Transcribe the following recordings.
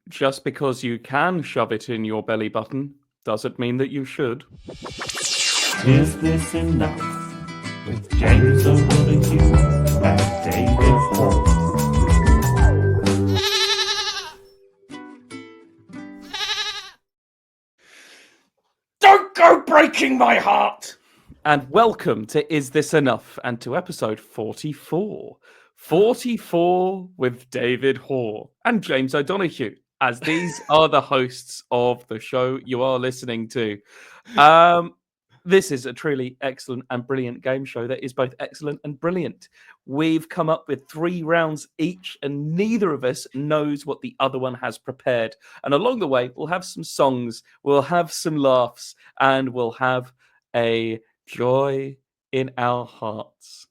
just because you can shove it in your belly button doesn't mean that you should. Is this enough? With James O'Donoghue and David Hoare. Don't go breaking my heart! And welcome to Is This Enough? And to episode 44. 44 with David Hoare and James O'Donoghue, as these are the hosts of the show you are listening to. This is a truly excellent and brilliant game show that is both excellent and brilliant. We've come up with 3 rounds each, and neither of us knows what the other one has prepared. And along the way, we'll have some songs, we'll have some laughs, and we'll have a joy in our hearts.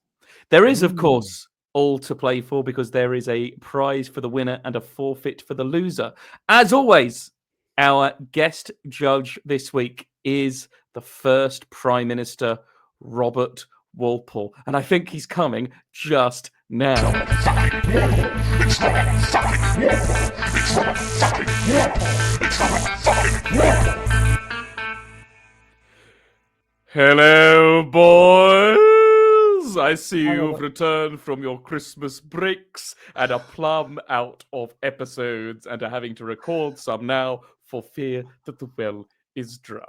There is, of course, all to play for because there is a prize for the winner and a forfeit for the loser. As always, our guest judge this week is the first Prime Minister, Robert Walpole. And I think he's coming just now. Hello, boys. I see you've returned from your Christmas breaks and are plumb out of episodes and are having to record some now for fear that the well is dry.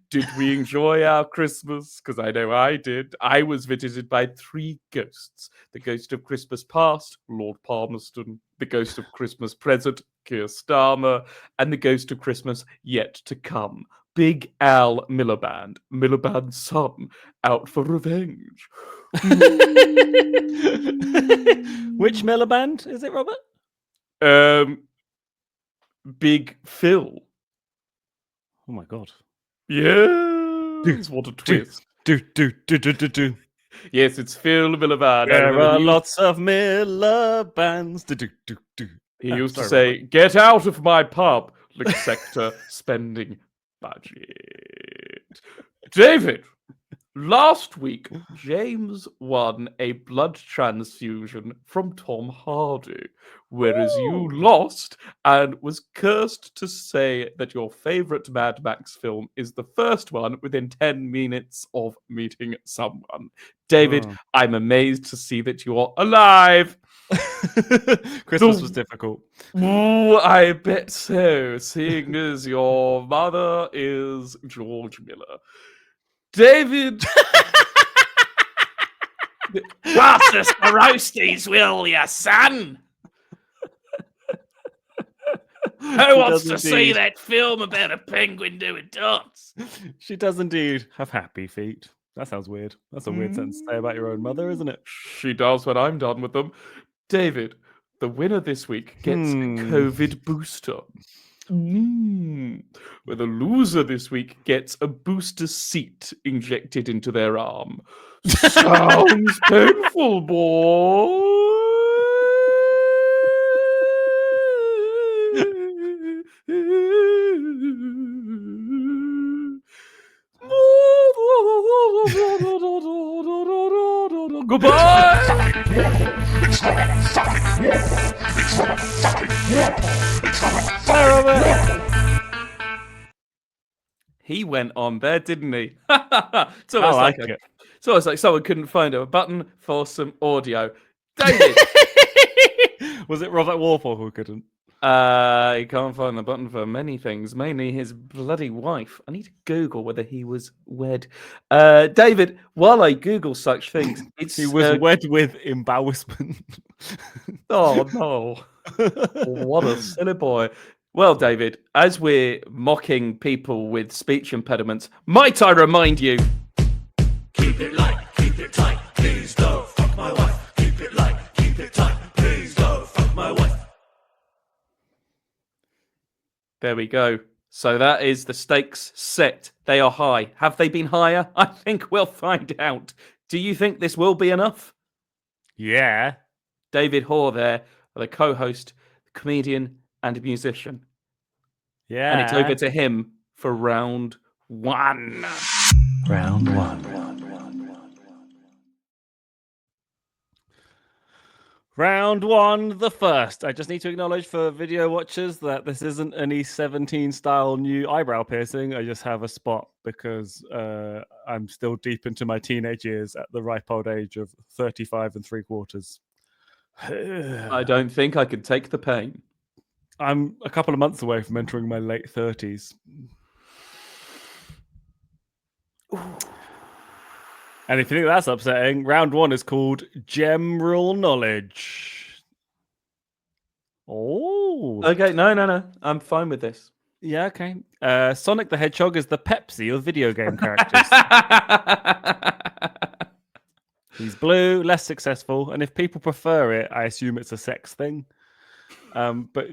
Did we enjoy our Christmas? Because I know I did. I was visited by 3 ghosts. The ghost of Christmas past, Lord Palmerston. The ghost of Christmas present, Keir Starmer. And the ghost of Christmas yet to come, Big Al Miliband, Miliband's son, out for revenge. Which Miliband is it, Robert? Big Phil. Oh my god. Yes, what a twist. Do. Yes, it's Phil Miliband. There are lots of Milibands. Do. He used to say, Robert, "Get out of my pub, like sector spending budget." David, last week, James won a blood transfusion from Tom Hardy, whereas you lost and was cursed to say that your favourite Mad Max film is the first one within 10 minutes of meeting someone. David, I'm amazed to see that you're alive. Christmas was difficult. I bet so, seeing as your mother is George Miller. David... Pass us the roasties, will ya, son? Who wants to see that film about a penguin doing dance? She does indeed have happy feet. That sounds weird. That's a weird sentence to say about your own mother, isn't it? She does when I'm done with them. David, the winner this week gets a COVID booster. Where the loser this week gets a booster seat injected into their arm. Sounds painful, boy. Goodbye. He went on there, didn't he? So I like it. So it's like someone couldn't find a button for some audio. David! Was it Robert Walpole who couldn't? He can't find the button for many things, mainly his bloody wife. I need to Google whether he was wed. David, while I Google such things, he was wed with embarrassment. Oh, no. What a silly boy. Well, David, as we're mocking people with speech impediments, might I remind you... Keep it light, keep it tight, please don't fuck my wife. Keep it light, keep it tight, please don't fuck my wife. There we go. So that is the stakes set. They are high. Have they been higher? I think we'll find out. Do you think this will be enough? Yeah. David Hoare there, the co-host, comedian, and musician. Yeah. And it's over to him for round 1. Round 1. Round one, the first. I just need to acknowledge for video watchers that this isn't an E17 style new eyebrow piercing. I just have a spot because I'm still deep into my teenage years at the ripe old age of 35 3/4. I don't think I could take the pain. I'm a couple of months away from entering my late 30s. And if you think that's upsetting, round one is called General Knowledge. Oh. Okay, no. I'm fine with this. Yeah, okay. Sonic the Hedgehog is the Pepsi of video game characters. He's blue, less successful, and if people prefer it, I assume it's a sex thing. But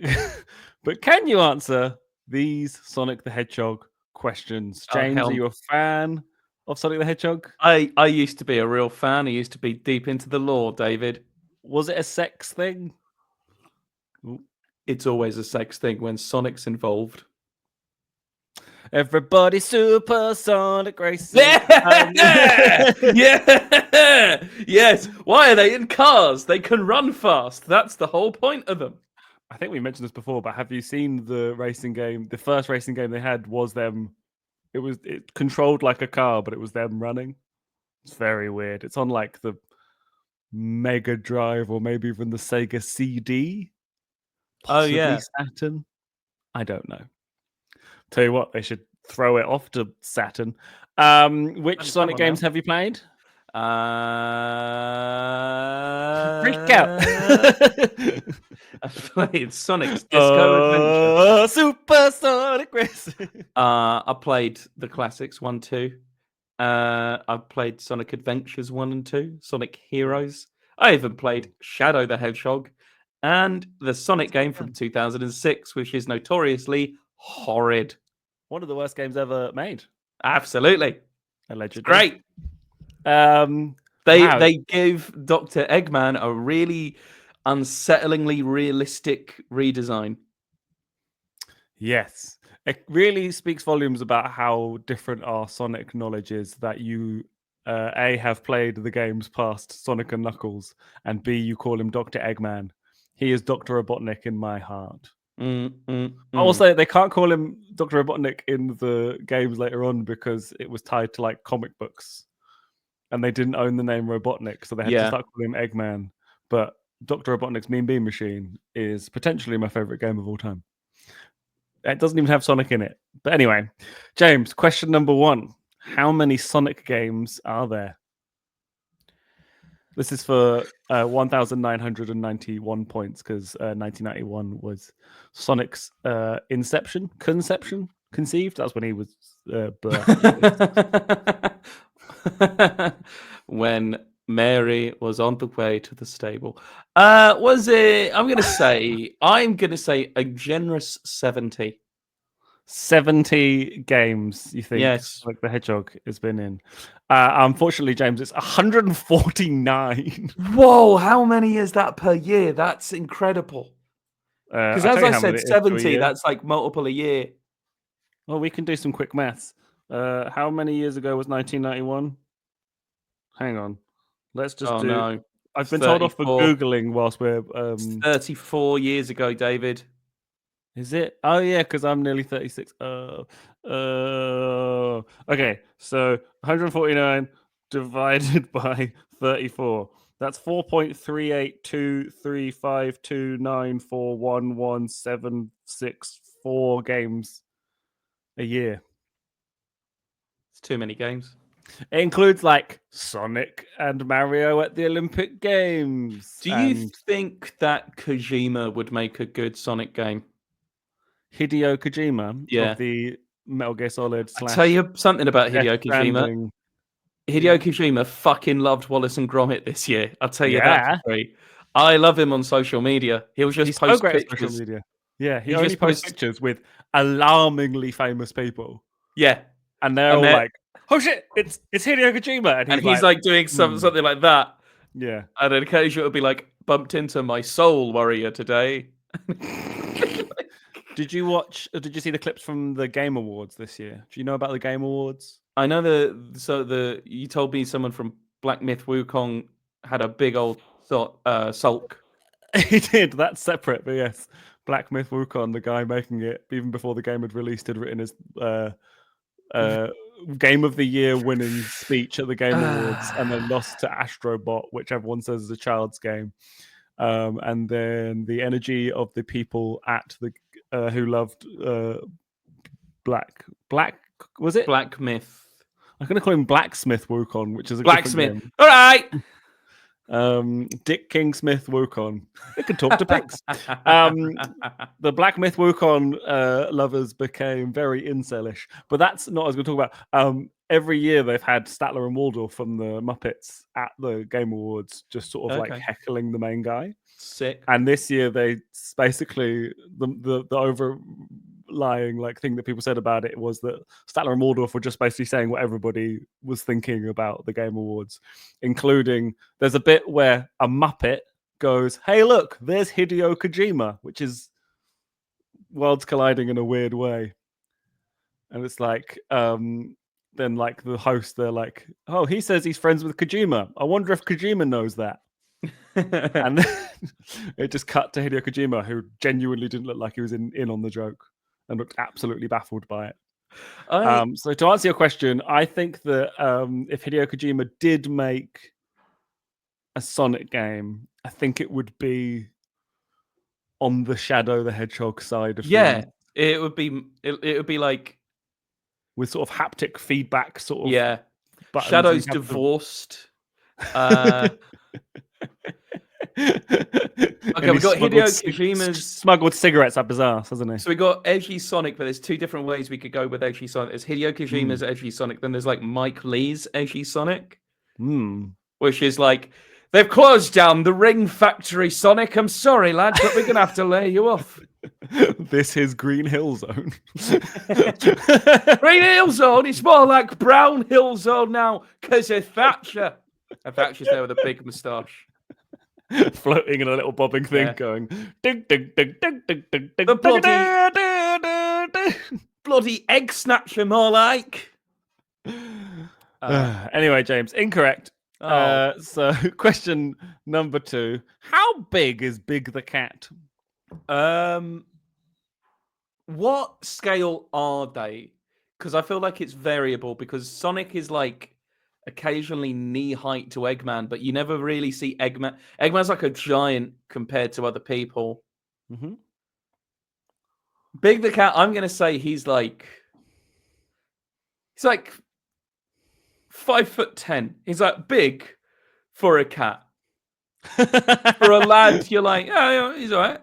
but can you answer these Sonic the Hedgehog questions? James, hell. are you a fan of Sonic the Hedgehog? I used to be a real fan. I used to be deep into the lore, David. Was it a sex thing? It's always a sex thing when Sonic's involved. Everybody supersonic racing. Yeah! Yeah! Yes. Why are they in cars? They can run fast. That's the whole point of them. I think we mentioned this before, but have you seen the racing game? The first racing game they had was them. It controlled like a car, but it was them running. It's very weird. It's on like the Mega Drive or maybe even the Sega CD. Possibly Saturn. I don't know. Tell you what, they should throw it off to Saturn. Which Sonic games have you played? Freak out. I've played Sonic's Disco Adventure. Supersonic Racing. I played the classics 1, 2. I've played Sonic Adventures 1 and 2, Sonic Heroes. I even played Shadow the Hedgehog and the Sonic game from 2006, which is notoriously horrid. One of the worst games ever made. Absolutely. Allegedly. It's great. They give Dr. Eggman a really unsettlingly realistic redesign. Yes. It really speaks volumes about how different our Sonic knowledge is that you, A, have played the games past Sonic and Knuckles, and B, you call him Dr. Eggman. He is Dr. Robotnik in my heart. Also, they can't call him Dr. Robotnik in the games later on because it was tied to like comic books. And they didn't own the name Robotnik, so they had to start calling him Eggman. But Dr. Robotnik's Mean Bean Machine is potentially my favorite game of all time. It doesn't even have Sonic in it. But anyway, James, question number 1. How many Sonic games are there? This is for 1,991 points because 1991 was Sonic's conception, conceived. That's when he was birthed. When Mary was on the way to the stable. Was it? I'm gonna say a generous 70. 70 games, you think? Yes. Like the Hedgehog has been in. Unfortunately, James, it's 149. Whoa, how many is that per year? That's incredible. Because as I said, 70, that's like multiple a year. Well, we can do some quick maths. How many years ago was 1991? Hang on. Let's just do... No. I've been told off for Googling whilst we're... 34 years ago, David. Is it? Oh, yeah, because I'm nearly 36. Okay, so 149 divided by 34. That's 4.382352941176 games a year. It's too many games. It includes like Sonic and Mario at the Olympic Games. Do you think that Kojima would make a good Sonic game? Hideo Kojima of the Metal Gear Solid / I'll tell you something about Hideo Kojima. Hideo Kojima fucking loved Wallace and Gromit this year. I'll tell you that for free. I love him on social media. He'll just post pictures. Social media. Yeah, he only posts pictures with alarmingly famous people. Yeah. And they're all like, oh shit, it's Hideo Kojima. And he's like doing something like that. Yeah. And then occasionally it'll be like, bumped into my soul warrior today. Did you see the clips from the Game Awards this year? Do you know about the Game Awards? I know you told me someone from Black Myth Wukong had a big old sulk. He did. That's separate, but yes, Black Myth Wukong, the guy making it even before the game had released, had written his Game of the Year winning speech at the Game Awards, and then lost to Astrobot, which everyone says is a child's game. And then the energy of the people at the who loved Black was it? Black Myth. I'm going to call him Blacksmith Wukong, which is a Blacksmith. different game. All right. Dick King Smith Wukong. It can talk to pigs. The Black Myth Wukong lovers became very incelish, but that's not what I was going to talk about. Every year they've had Statler and Waldorf from the Muppets at the Game Awards, just sort of like heckling the main guy. Sick. And this year they basically the overlying like thing that people said about it was that Statler and Waldorf were just basically saying what everybody was thinking about the Game Awards, including there's a bit where a Muppet goes, "Hey, look, there's Hideo Kojima," which is worlds colliding in a weird way. And it's like, then like the host, they're like, "Oh, he says he's friends with Kojima. I wonder if Kojima knows that." And it just cut to Hideo Kojima, who genuinely didn't look like he was in on the joke and looked absolutely baffled by it. So to answer your question, I think that if Hideo Kojima did make a Sonic game, I think it would be on the Shadow the Hedgehog side of things. It would be like with sort of haptic feedback sort of buttons. Shadow's divorced. Okay, we got Hideo Kojima's smuggled cigarettes up his ass, hasn't he? So we got Edgy Sonic, but there's two different ways we could go with Edgy Sonic. There's Hideo Kojima's Edgy Sonic, then there's like Mike Lee's Edgy Sonic, which is like, they've closed down the Ring Factory, Sonic. I'm sorry, lad, but we're gonna have to lay you off. This is Green Hill Zone. Green Hill Zone. It's more like Brown Hill Zone now because of Thatcher. And Thatcher's there with a big moustache. Floating in a little bobbing thing, going ding ding ding ding ding ding ding. The bloody egg snatcher, more like. Anyway, James, incorrect. So question number 2: how big is Big the Cat? What scale are they? Because I feel like it's variable. Because Sonic is like occasionally knee height to Eggman, but you never really see Eggman. Eggman's like a giant compared to other people. Mm-hmm. Big the Cat, I'm gonna say he's like 5'10". He's like big for a cat. For a lad, you're like, oh, yeah, he's all right.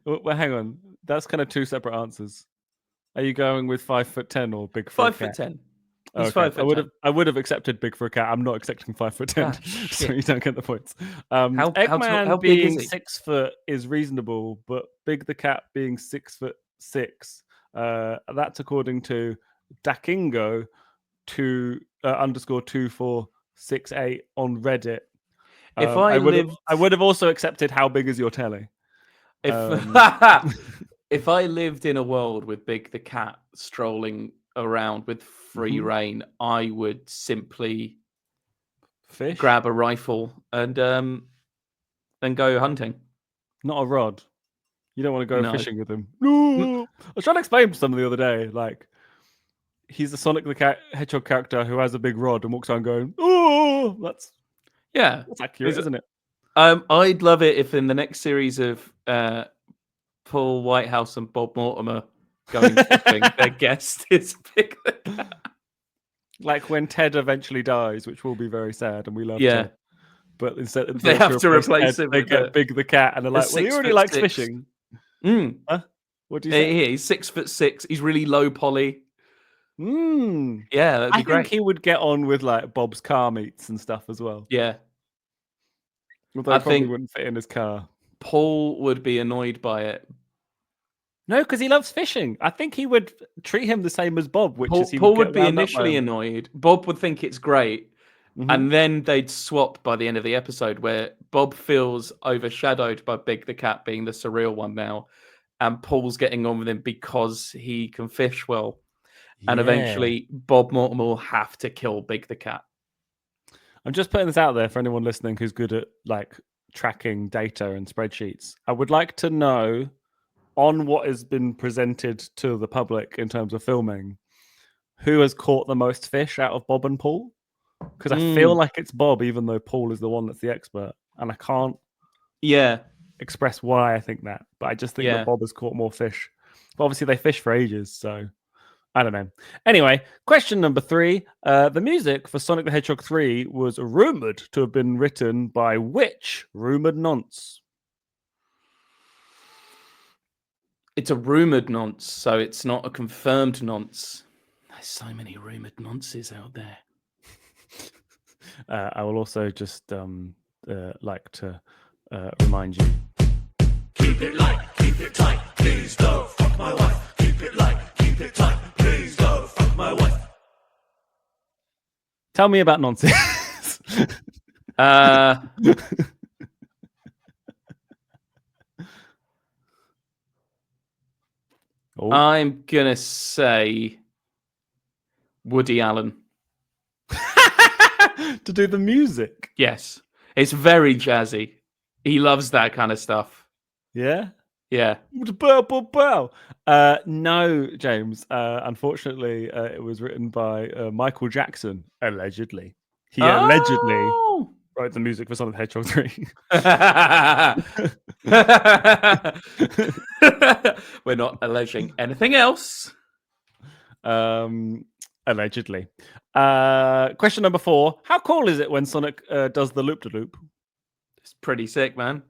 Well, hang on. That's kind of two separate answers. Are you going with 5'10" or big for a cat? 5'10". He's 5'10". I would have accepted big for a cat. I'm not accepting 5'10", so you don't get the points. Eggman how big being is he? 6 foot is reasonable, but Big the Cat being 6'6", that's according to Dakingo _2468 on Reddit. I would have also accepted how big is your telly. If I lived in a world with Big the Cat strolling around with free reign, I would simply grab a rifle and go hunting. Not a rod. You don't want to go fishing with him. No. I was trying to explain to someone the other day, like, he's a Sonic the Hedgehog character who has a big rod and walks around going, "Oh, that's accurate, isn't it?" I'd love it if in the next series of Paul Whitehouse and Bob Mortimer going fishing, their guest is Big the Cat. Like when Ted eventually dies, which will be very sad, and we love Ted. But instead they have to replace Ted, him. They get Big the Cat, and they're like, "Well, he already likes fishing." Huh? What do you say? He's 6'6". He's really low poly. Yeah, that'd be great. I think he would get on with like Bob's car meets and stuff as well. Yeah. Although I probably wouldn't fit in his car. Paul would be annoyed by it. No, because he loves fishing. I think he would treat him the same as Bob, which is Paul would be initially annoyed. Bob would think it's great. And then they'd swap by the end of the episode where Bob feels overshadowed by Big the Cat being the surreal one now. And Paul's getting on with him because he can fish well. And eventually Bob Mortimer will have to kill Big the Cat. I'm just putting this out there for anyone listening who's good at like tracking data and spreadsheets. I would like to know on what has been presented to the public in terms of filming, who has caught the most fish out of Bob and Paul? Because I feel like it's Bob, even though Paul is the one that's the expert, and I can't express why I think that, but I just think that Bob has caught more fish. But obviously they fish for ages, so I don't know. Anyway, question number 3. The music for Sonic the Hedgehog 3 was rumored to have been written by which rumored nonce? It's a rumored nonce, so it's not a confirmed nonce. There's so many rumored nonces out there. I will also just like to remind you. Keep it light, keep it tight, please don't fuck my wife. Keep it light, keep it tight, please don't fuck my wife. Tell me about nonsense. I'm gonna say Woody Allen. To do the music? Yes. It's very jazzy. He loves that kind of stuff. Yeah? Yeah. No, James. Unfortunately, it was written by Michael Jackson, allegedly. He allegedly wrote the music for Sonic the Hedgehog 3. We're not alleging anything else. Allegedly. Question number 4. How cool is it when Sonic does the loop-de-loop? It's pretty sick, man.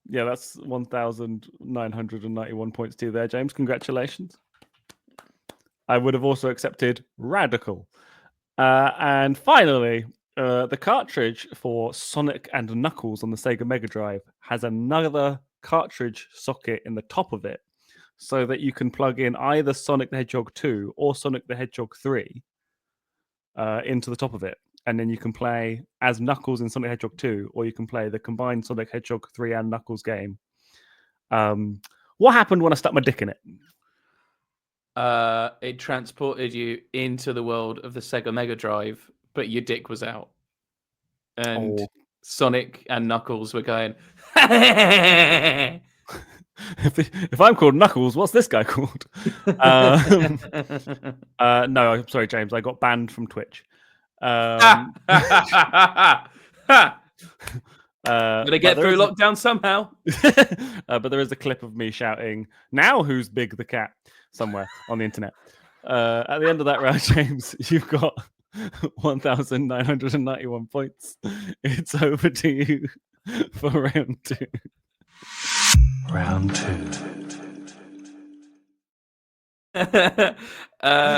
Yeah, that's 1,991 points to you there, James. Congratulations. I would have also accepted radical. And finally, the cartridge for Sonic and Knuckles on the Sega Mega Drive has another cartridge socket in the top of it so that you can plug in either Sonic the Hedgehog 2 or Sonic the Hedgehog 3 into the top of it. And then you can play as Knuckles in Sonic the Hedgehog 2, or you can play the combined Sonic Hedgehog 3 and Knuckles game. What happened when I stuck my dick in it? It transported you into the world of the Sega Mega Drive, but your dick was out. And Sonic and Knuckles were going, if I'm called Knuckles, what's this guy called? No, I'm sorry, James. I got banned from Twitch. Gonna get through lockdown somehow. But there is a clip of me shouting, "Now who's Big the Cat?" somewhere on the internet. At the end of that round, James, you've got 1,991 points. It's over to you for round 2. Round 2.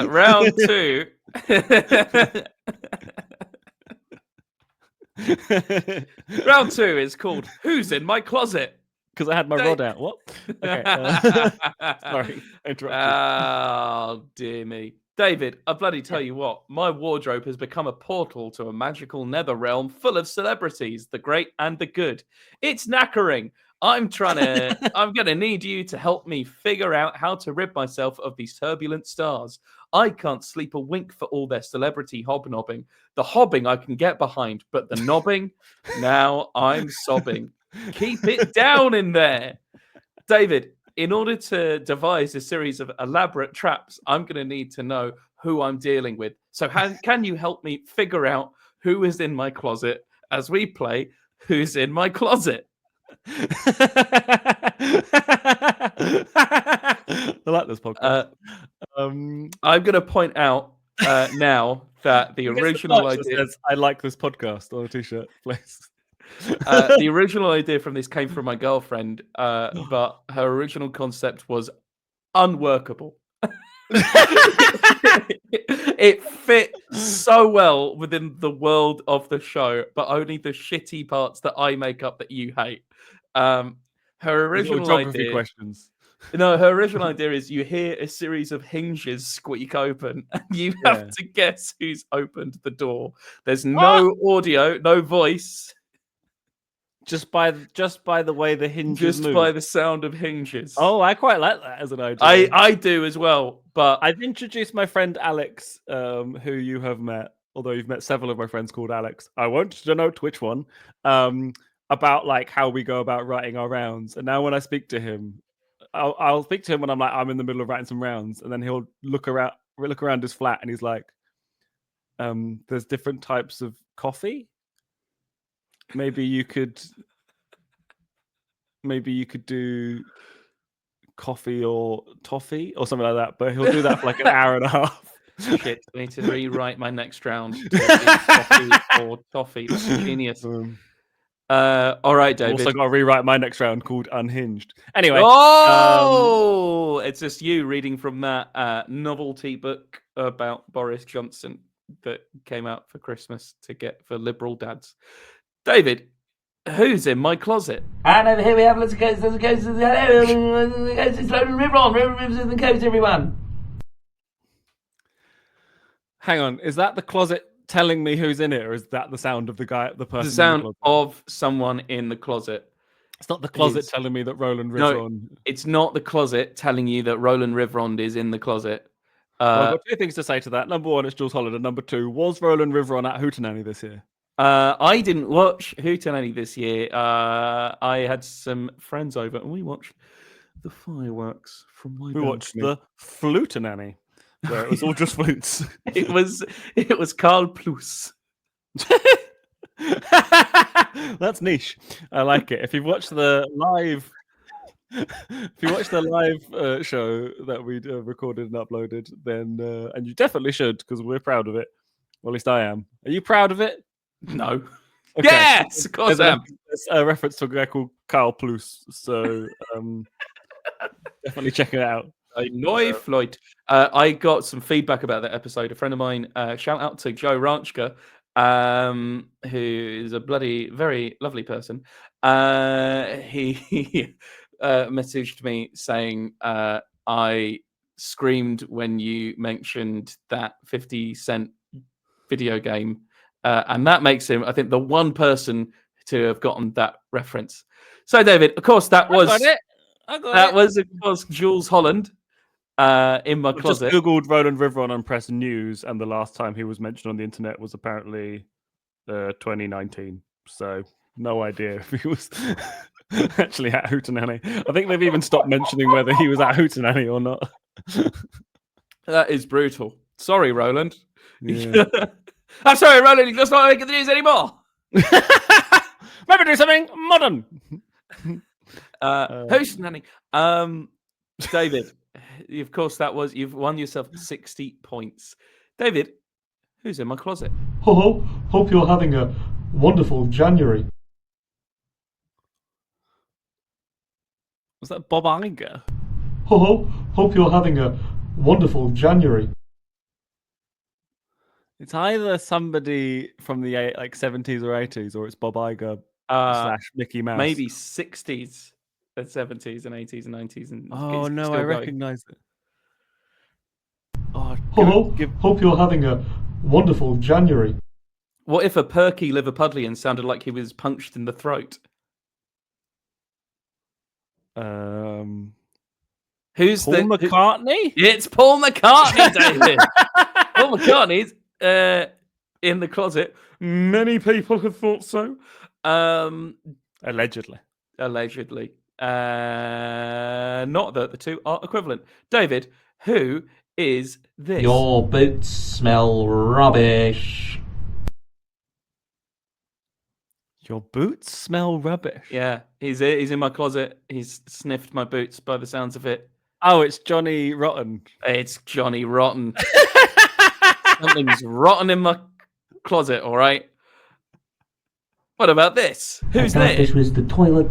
Round 2. Round 2 is called Who's in My Closet? Because I had my rod out. What? Okay. Sorry, interrupted. Oh, dear me. David, I bloody tell you what, my wardrobe has become a portal to a magical nether realm full of celebrities, the great and the good. It's knackering. I'm going to need you to help me figure out how to rid myself of these turbulent stars. I can't sleep a wink for all their celebrity hobnobbing. The hobbing I can get behind, but the knobbing, now I'm sobbing. Keep it down in there. David, in order to devise a series of elaborate traps, I'm going to need to know who I'm dealing with. So can you help me figure out who is in my closet as we play Who's in My Closet? I like this podcast. I'm going to point out now that the original idea... says, I like this podcast on a t-shirt, please. The original idea from this came from my girlfriend, but her original concept was unworkable. It fit so well within the world of the show, but only the shitty parts that I make up that you hate. Her original idea... questions. No, her original idea is you hear a series of hinges squeak open, and you have to guess who's opened the door. There's no audio, no voice. Just by the way the hinges move. By the sound of hinges. Oh, I quite like that as an idea. I do as well, but I've introduced my friend Alex, who you have met, although you've met several of my friends called Alex. I won't denote which one. About like how we go about writing our rounds. And now when I speak to him, I'll speak to him when I'm in the middle of writing some rounds, and then he'll look around his flat, and he's like, "There's different types of coffee. Maybe you could do coffee or toffee or something like that." But he'll do that for like an hour and a half. Shit, I need to rewrite my next round to coffee or toffee. That's genius. All right, David. Also got to rewrite my next round called Unhinged. Anyway. Oh, it's just you reading from that novelty book about Boris Johnson that came out for Christmas to get for liberal dads. David, who's in my closet? And over here we have lots of coats, it's Roland River Rivers in the coast, everyone. Hang on, is that the closet telling me who's in it, or is that the sound of the person? The sound in the of someone in the closet. It's not the closet telling me that Roland Rivron. No, it's not the closet telling you that Roland Rivrond is in the closet. Well, I've got two things to say to that. Number one, it's Jules Holland. And number two, was Roland Rivron at Hootenanny this year? I didn't watch Hootenanny this year. I had some friends over and we watched the fireworks from my balcony. We watched the Flutenanny, where it was all just flutes. It was Carl Plus. That's niche. I like it. If you've watched the live show that we recorded and uploaded, then and you definitely should, because we're proud of it. Well, at least I am. Are you proud of it? No. Okay. Yes, of course I am. It's a reference to a guy called Carl Plus, so definitely check it out. Floyd. I got some feedback about that episode. A friend of mine, shout out to Joe Ranchka, who is a very lovely person. He messaged me saying I screamed when you mentioned that 50 Cent video game, and that makes him, I think, the one person to have gotten that reference. So, David, of course, that was of course Jules Holland in my closet. Just googled Roland Rivron and pressed news, and the last time he was mentioned on the internet was apparently 2019. So no idea if he was actually at Hootenanny. I think they've even stopped mentioning whether he was at Hootenanny or not. That is brutal. Sorry, Roland. Yeah. I'm sorry, Roland. You're just not making the news anymore. Maybe do something modern. Hootenanny. David, of course, you've won yourself 60 points. David, who's in my closet? Ho, hope you're having a wonderful January. Was that Bob Iger? Ho, hope you're having a wonderful January. It's either somebody from the 70s or 80s, or it's Bob Iger / Mickey Mouse. Maybe 60s and 70s and 80s and 90s. And oh no, I recognise it. Oh, hope you're having a wonderful January. What if a perky Liverpudlian sounded like he was punched in the throat? Who's Paul McCartney? It's Paul McCartney, David. Paul McCartney's in the closet. Many people have thought so. Allegedly. Not that the two are equivalent. David, who is this? Your boots smell rubbish. Your boots smell rubbish. Yeah, he's in my closet. He's sniffed my boots by the sounds of it. Oh, it's Johnny Rotten. It's Johnny Rotten. Something's rotten in my closet, all right? What about this? Who's this? This was the toilet.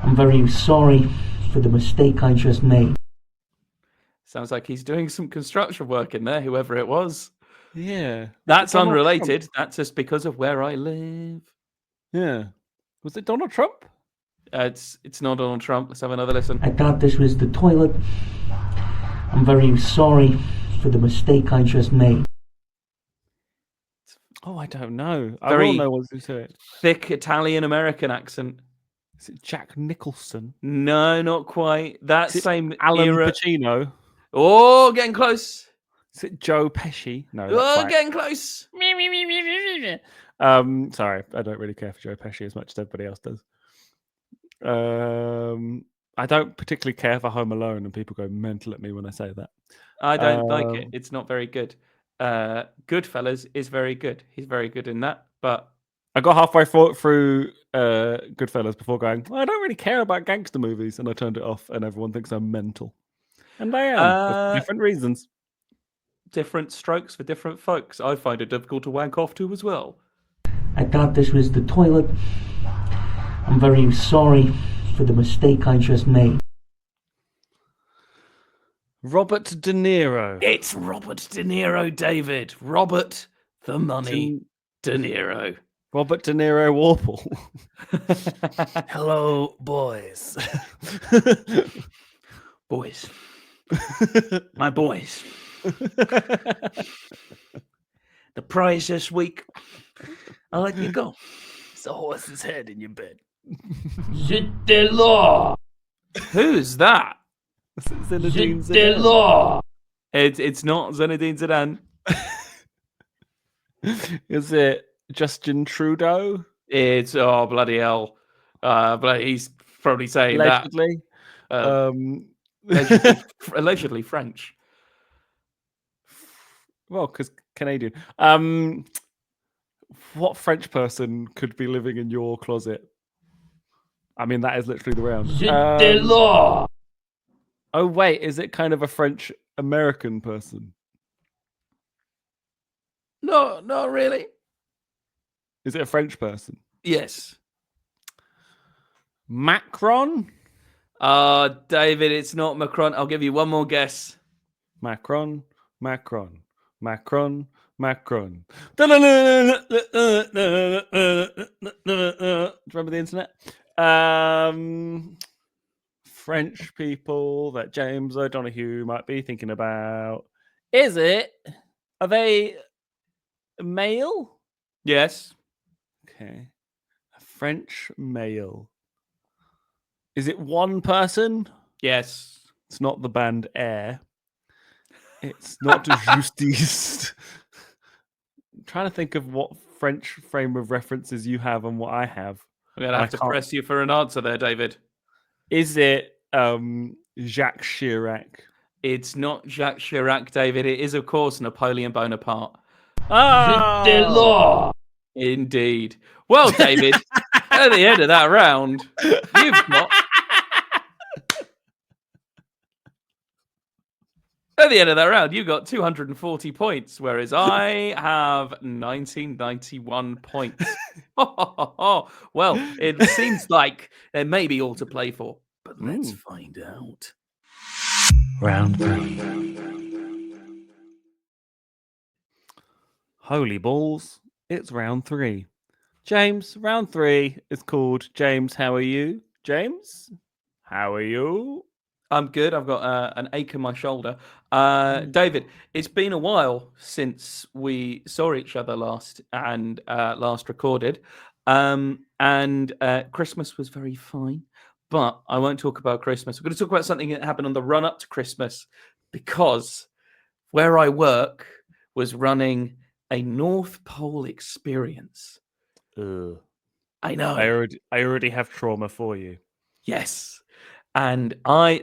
I'm very sorry for the mistake I just made. Sounds like he's doing some construction work in there, whoever it was. Yeah. That's unrelated. That's just because of where I live. Yeah. Was it Donald Trump? It's not Donald Trump. Let's have another listen. I thought this was the toilet. I'm very sorry for the mistake I just made. Oh, I don't know. I don't know what to say. Thick Italian-American accent. Is it Jack Nicholson? No, not quite. That same Alan era. Pacino. Oh, getting close. Is it Joe Pesci? No, that's Oh, right. getting close. Sorry, I don't really care for Joe Pesci as much as everybody else does. I don't particularly care for Home Alone, and people go mental at me when I say that. I don't like it. It's not very good. Goodfellas is very good. He's very good in that. But I got halfway through Goodfellas before going, I don't really care about gangster movies, and I turned it off, and everyone thinks I'm mental. And I am, for different reasons. Different strokes for different folks. I find it difficult to wank off to as well. I thought this was the toilet. I'm very sorry for the mistake I just made. Robert De Niro. It's Robert De Niro, David. Robert the Money De Niro. Robert De Niro Warple. Hello, boys. Boys. My boys. The prize this week, I'll let you go. It's a horse's head in your bed. Zit the law. Who's that? Zinedine Zit the Zidane. law. It's not Zinedine Zidane. Is it Justin Trudeau? It's bloody hell. But he's probably saying Allegedly. that. Allegedly French. Well, because Canadian. What French person could be living in your closet? I mean, that is literally the round. Zit the law. Oh, wait, is it kind of a French American person? No, not really. Is it a French person? Yes. Macron? David, it's not Macron. I'll give you one more guess. Macron. Do you remember the internet? French people that James O'Donoghue might be thinking about. Are they male? Yes. Okay. A French male. Is it one person? Yes. It's not the band Air. It's not Justice. I'm trying to think of what French frame of references you have and what I have. I'm going to have to press you for an answer there, David. Is it Jacques Chirac? It's not Jacques Chirac, David. It is, of course, Napoleon Bonaparte. Oh! Zit the law. Indeed. Well, David, at the end of that round, you've got... At the end of that round, you got 240 points, whereas I have 1991 points. Well, it seems like there may be all to play for, but let's find out. Round 3. Holy balls. It's round 3. James, round 3 is called James, how are you? James, how are you? I'm good. I've got an ache in my shoulder. David, it's been a while since we saw each other last and last recorded. And Christmas was very fine. But I won't talk about Christmas. We're going to talk about something that happened on the run up to Christmas, because where I work was running a North Pole experience. I know. I already have trauma for you. Yes. And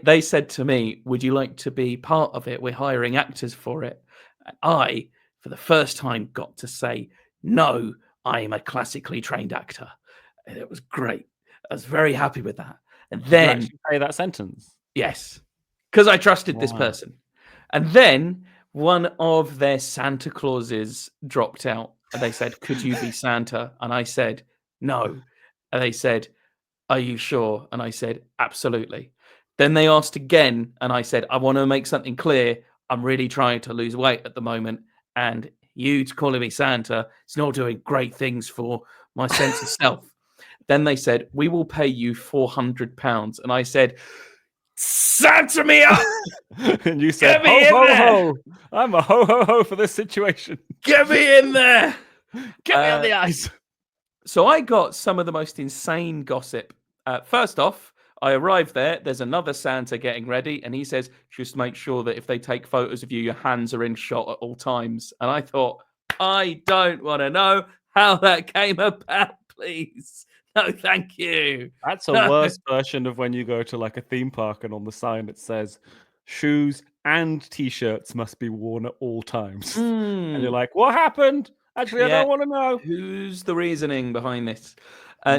they said to me, would you like to be part of it? We're hiring actors for it. And I, for the first time, got to say, no, I am a classically trained actor. And it was great. I was very happy with that. And then... Did you actually say that sentence? Yes, because I trusted this person. And then one of their Santa Clauses dropped out. And they said, could you be Santa? And I said, no. And they said, are you sure? And I said, absolutely. Then they asked again, and I said, I want to make something clear. I'm really trying to lose weight at the moment, and you calling me Santa, it's not doing great things for my sense of self. Then they said, we will pay you £400. And I said, Santa me up! And you said, Get me ho, in ho, there! ho. I'm a ho, ho, ho for this situation. Get me in there! Get me on the ice. So I got some of the most insane gossip. First off, I arrive there. There's another Santa getting ready, and he says, "Just make sure that if they take photos of you, your hands are in shot at all times." And I thought, I don't want to know how that came about, please. No, thank you. That's a No. worse version of when you go to like a theme park and on the sign it says shoes and t-shirts must be worn at all times. And you're like, what happened? Actually, I Yeah. don't want to know. Who's the reasoning behind this?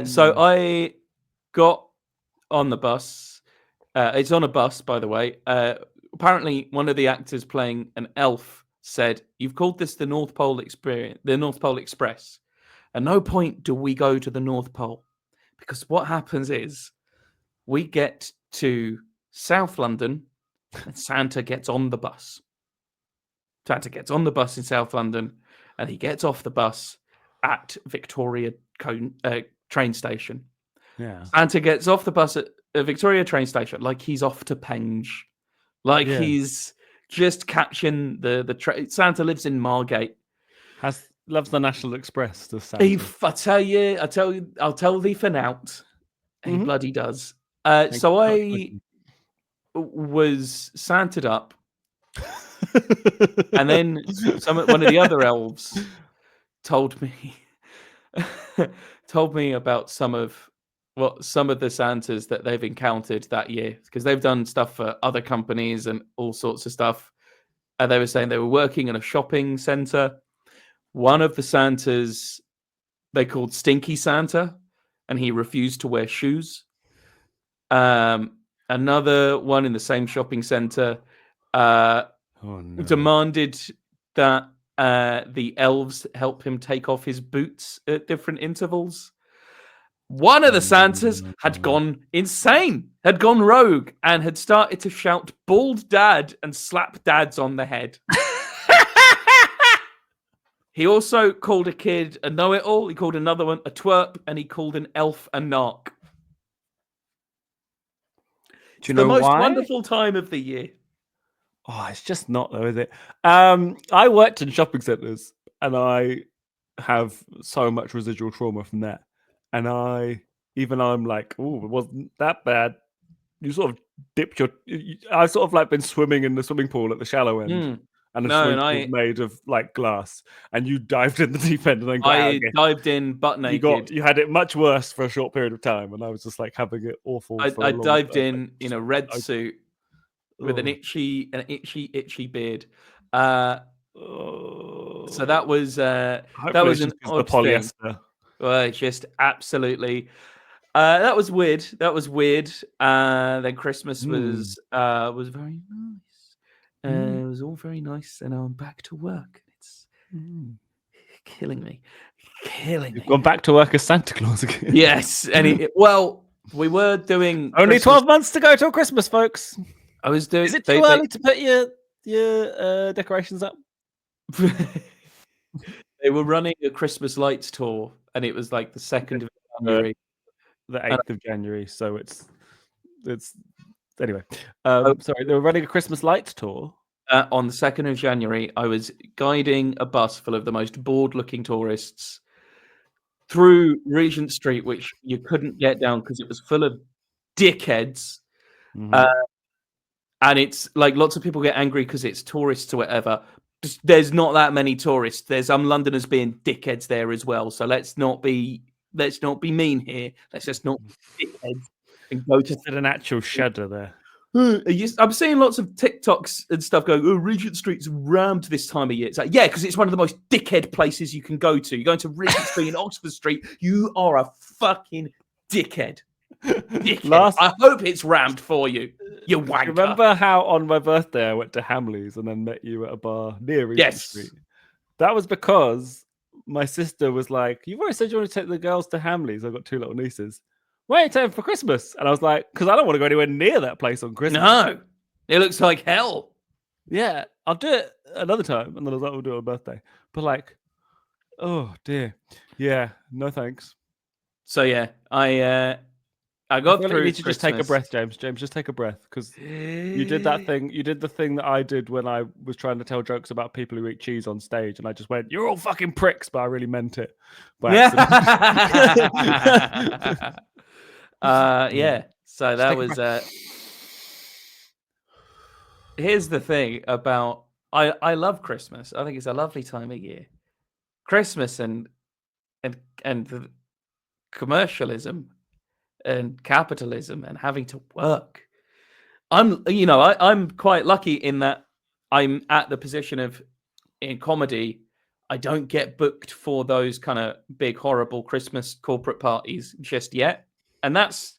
So I got on the bus. It's on a bus, by the way. Apparently, one of the actors playing an elf said, "You've called this the North Pole Experience, the North Pole Express. At no point do we go to the North Pole, because what happens is we get to South London and Santa gets on the bus. Santa gets on the bus in South London and he gets off the bus at Victoria train station. Yeah. Santa gets off the bus at Victoria train station like he's off to Penge. Like he's just catching the train. Santa lives in Margate. Loves the National Express, does Santa. I'll tell thee for nout. He bloody does. So I was Santed up. And then one of the other elves told me about some of the Santas that they've encountered that year, because they've done stuff for other companies and all sorts of stuff. And they were saying they were working in a shopping center. One of the Santas they called Stinky Santa, and he refused to wear shoes. Another one in the same shopping center demanded that the elves help him take off his boots at different intervals. One of the Santas had gone insane, had gone rogue, and had started to shout "bald dad" and slap dads on the head. He also called a kid a know-it-all, he called another one a twerp, and he called an elf a narc. Do you know the most why? wonderful time of the year. Oh, it's just not though, is it? I worked in shopping centers, and I have so much residual trauma from that. And I'm like, oh, it wasn't that bad. You sort of dipped I've sort of like been swimming in the swimming pool at the shallow end, and the swimming pool is made of like glass, and you dived in the deep end and then got out again. Dived in butt naked. You had it much worse for a short period of time, and I was just like having it awful. I dived in a red suit with an itchy beard. So that was an odd polyester. Thing. Well, just absolutely. That was weird. Then Christmas was very nice. It was all very nice, and I'm back to work. It's killing me. You've gone back to work as Santa Claus again. Yes, we were doing only Christmas. 12 months to go till Christmas, folks. I was doing. Is it too early to put your decorations up? They were running a Christmas lights tour, and it was like the 2nd of January. The 8th of January, so it's anyway. Sorry, they were running a Christmas lights tour. On the 2nd of January, I was guiding a bus full of the most bored-looking tourists through Regent Street, which you couldn't get down because it was full of dickheads. And it's like lots of people get angry because it's tourists or whatever. There's not that many tourists. There's Londoners being dickheads there as well. So let's not be mean here. Let's just not be dickheads and go to an actual shudder there. I'm seeing lots of TikToks and stuff going, "Oh, Regent Street's rammed this time of year." It's like, yeah, because it's one of the most dickhead places you can go to. You're going to Regent Street in Oxford Street. You are a fucking dickhead. I hope it's rammed for you. You wanker. Remember how on my birthday I went to Hamleys and then met you at a bar near Regent Street? That was because my sister was like, "You've already said you want to take the girls to Hamleys. I've got 2 little nieces. Why ain't you taking for Christmas?" And I was like, "Because I don't want to go anywhere near that place on Christmas." No, it looks like hell. Yeah, I'll do it another time. And then I was like, "We'll do it on birthday." But like, oh dear. Yeah, no thanks. So yeah, I got through. You need to just take a breath, James. James, just take a breath, because you did that thing. You did the thing that I did when I was trying to tell jokes about people who eat cheese on stage, and I just went, "You're all fucking pricks," but I really meant it by accident. Yeah. So Just that take a was. breath. Here's the thing about I love Christmas. I think it's a lovely time of year. Christmas and the commercialism and capitalism and having to work. I'm quite lucky in that I'm at the position of in comedy. I don't get booked for those kind of big horrible Christmas corporate parties just yet, and that's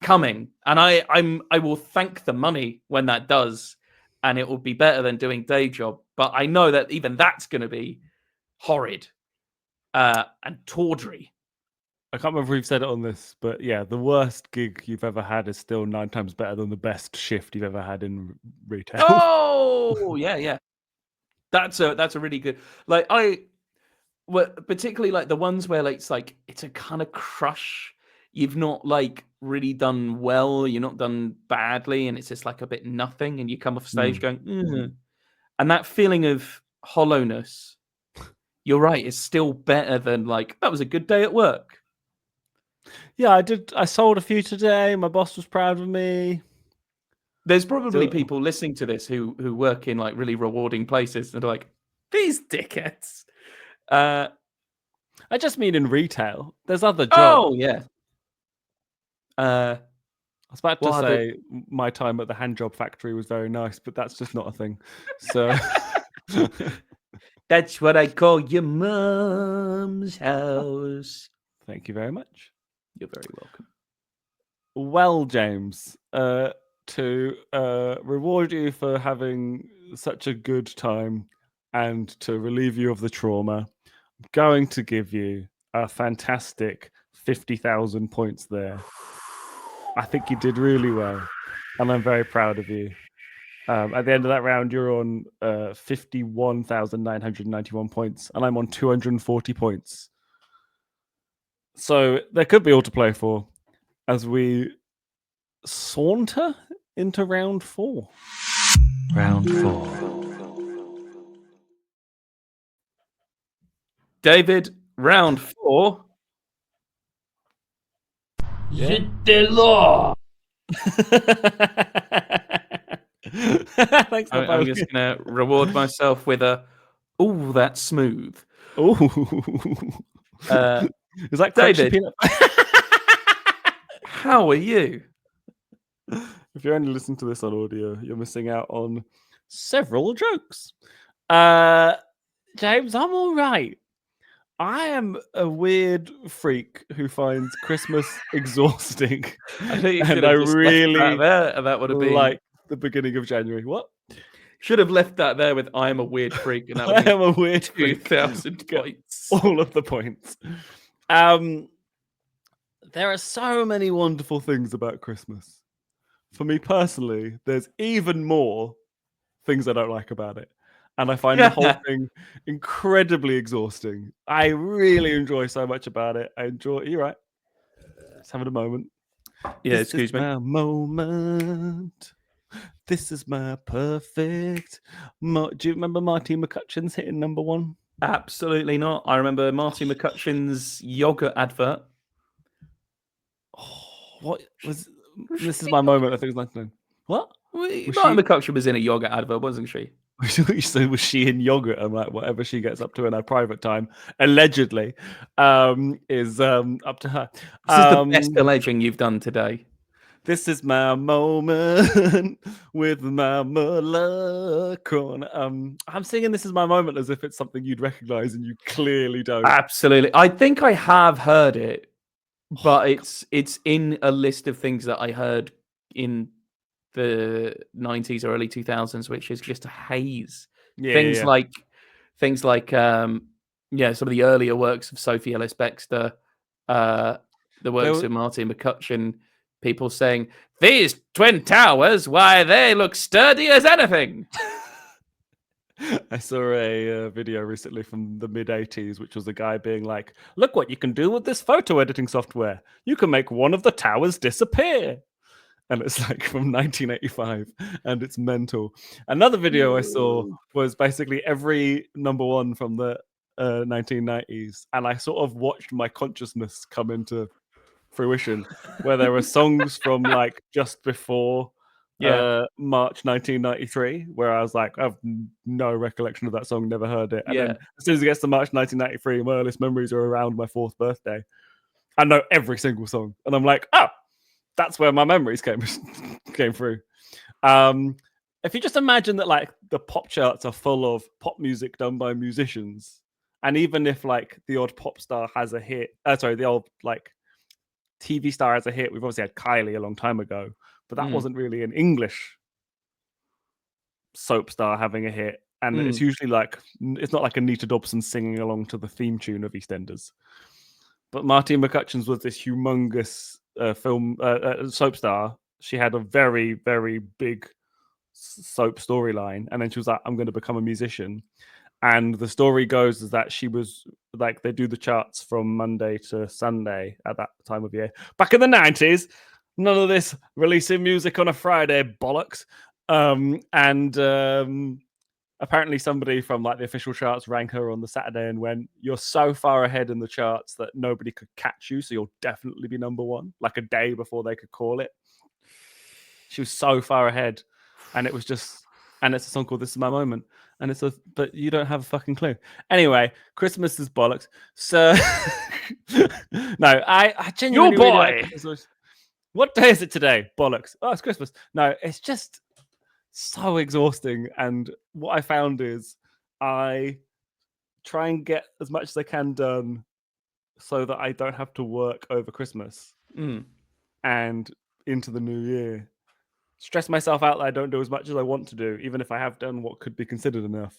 coming. And I will thank the money when that does, and it will be better than doing day job. But I know that even that's going to be horrid and tawdry. I can't remember if we've said it on this, but yeah, the worst gig you've ever had is still 9 times better than the best shift you've ever had in retail. Oh yeah. That's a really good particularly like the ones where it's a kind of crush. You've not like really done well, you're not done badly, and it's just like a bit nothing, and you come off stage going, and that feeling of hollowness. You're right, it's still better than like that was a good day at work. Yeah, I did. I sold a few today. My boss was proud of me. There's probably people listening to this who work in like really rewarding places and are like, these dickheads. I just mean in retail. There's other jobs. Oh yeah. I was about to say my time at the hand job factory was very nice, but that's just not a thing. So that's what I call your mum's house. Thank you very much. You're very welcome. Well, James, to reward you for having such a good time and to relieve you of the trauma, I'm going to give you a fantastic 50,000 points there. I think you did really well, and I'm very proud of you. At the end of that round, you're on 51,991 points, and I'm on 240 points. So there could be all to play for as we saunter into round 4. Round 4. David, round 4. Yeah. The law. Thanks. I'm just going to reward myself with ooh, that's smooth. Ooh. Is that David? peanut? How are you? If you're only listening to this on audio, you're missing out on several jokes. James, I'm all right. I am a weird freak who finds Christmas exhausting. I think you and should I have just really left that there, and that would have been like the beginning of January. What? Should have left that there with "I am a weird freak," and that would I have am a weird freak. 2,000 points. All of the points. There are so many wonderful things about Christmas. For me personally, there's even more things I don't like about it. And I find the whole thing incredibly exhausting. I really enjoy so much about it. You're right. Just having a moment. Yeah, excuse me. My moment. This is my perfect. Do you remember Marty McCutcheon's hitting number 1? Absolutely not. I remember Marty McCutcheon's yogurt advert. Oh, what was? This is my moment. I think it was 99. What? Marty McCutcheon was in a yogurt advert, wasn't she? So was she in yogurt? I'm like, whatever she gets up to in her private time, allegedly, is up to her. This is the best alleging you've done today. This is my moment with my Malacron. I'm singing "This Is My Moment" as if it's something you'd recognize, and you clearly don't. Absolutely, I think I have heard it, but it's in a list of things that I heard in the 90s or early 2000s, which is just a haze. Things like some of the earlier works of Sophie Ellis Bextor, the works of Marty McCutcheon, people saying, "These Twin Towers, why, they look sturdy as anything." I saw a video recently from the mid-80s, which was a guy being like, "Look what you can do with this photo editing software. You can make one of the towers disappear." And it's like from 1985, and it's mental. Another video I saw was basically every number 1 from the 1990s, and I sort of watched my consciousness come into fruition, where there were songs from like just before March 1993, where I was like, I have no recollection of that song, never heard it. And then as soon as it gets to March 1993, my earliest memories are around my 4th birthday. I know every single song, and I'm like, oh, that's where my memories came through. If you just imagine that, like, the pop charts are full of pop music done by musicians, and even if like the odd pop star has a hit, the old like TV star has a hit. We've obviously had Kylie a long time ago, but that wasn't really an English soap star having a hit. And it's usually like, it's not like Anita Dobson singing along to the theme tune of EastEnders. But Martine McCutcheon's was this humongous soap star. She had a very, very big soap storyline. And then she was like, I'm going to become a musician. And the story goes is that she was like, they do the charts from Monday to Sunday at that time of year. Back in the 90s, none of this releasing music on a Friday bollocks. Apparently somebody from like the official charts rang her on the Saturday and went, you're so far ahead in the charts that nobody could catch you, so you'll definitely be number one, like a day before they could call it. She was so far ahead. And it was just, and it's a song called This Is My Moment. And it's but you don't have a fucking clue. Anyway, Christmas is bollocks. So, no, I genuinely Your boy! really like Christmas. What day is it today? Bollocks. Oh, it's Christmas. No, it's just so exhausting. And what I found is I try and get as much as I can done so that I don't have to work over Christmas and into the new year. Stress myself out that I don't do as much as I want to do, even if I have done what could be considered enough.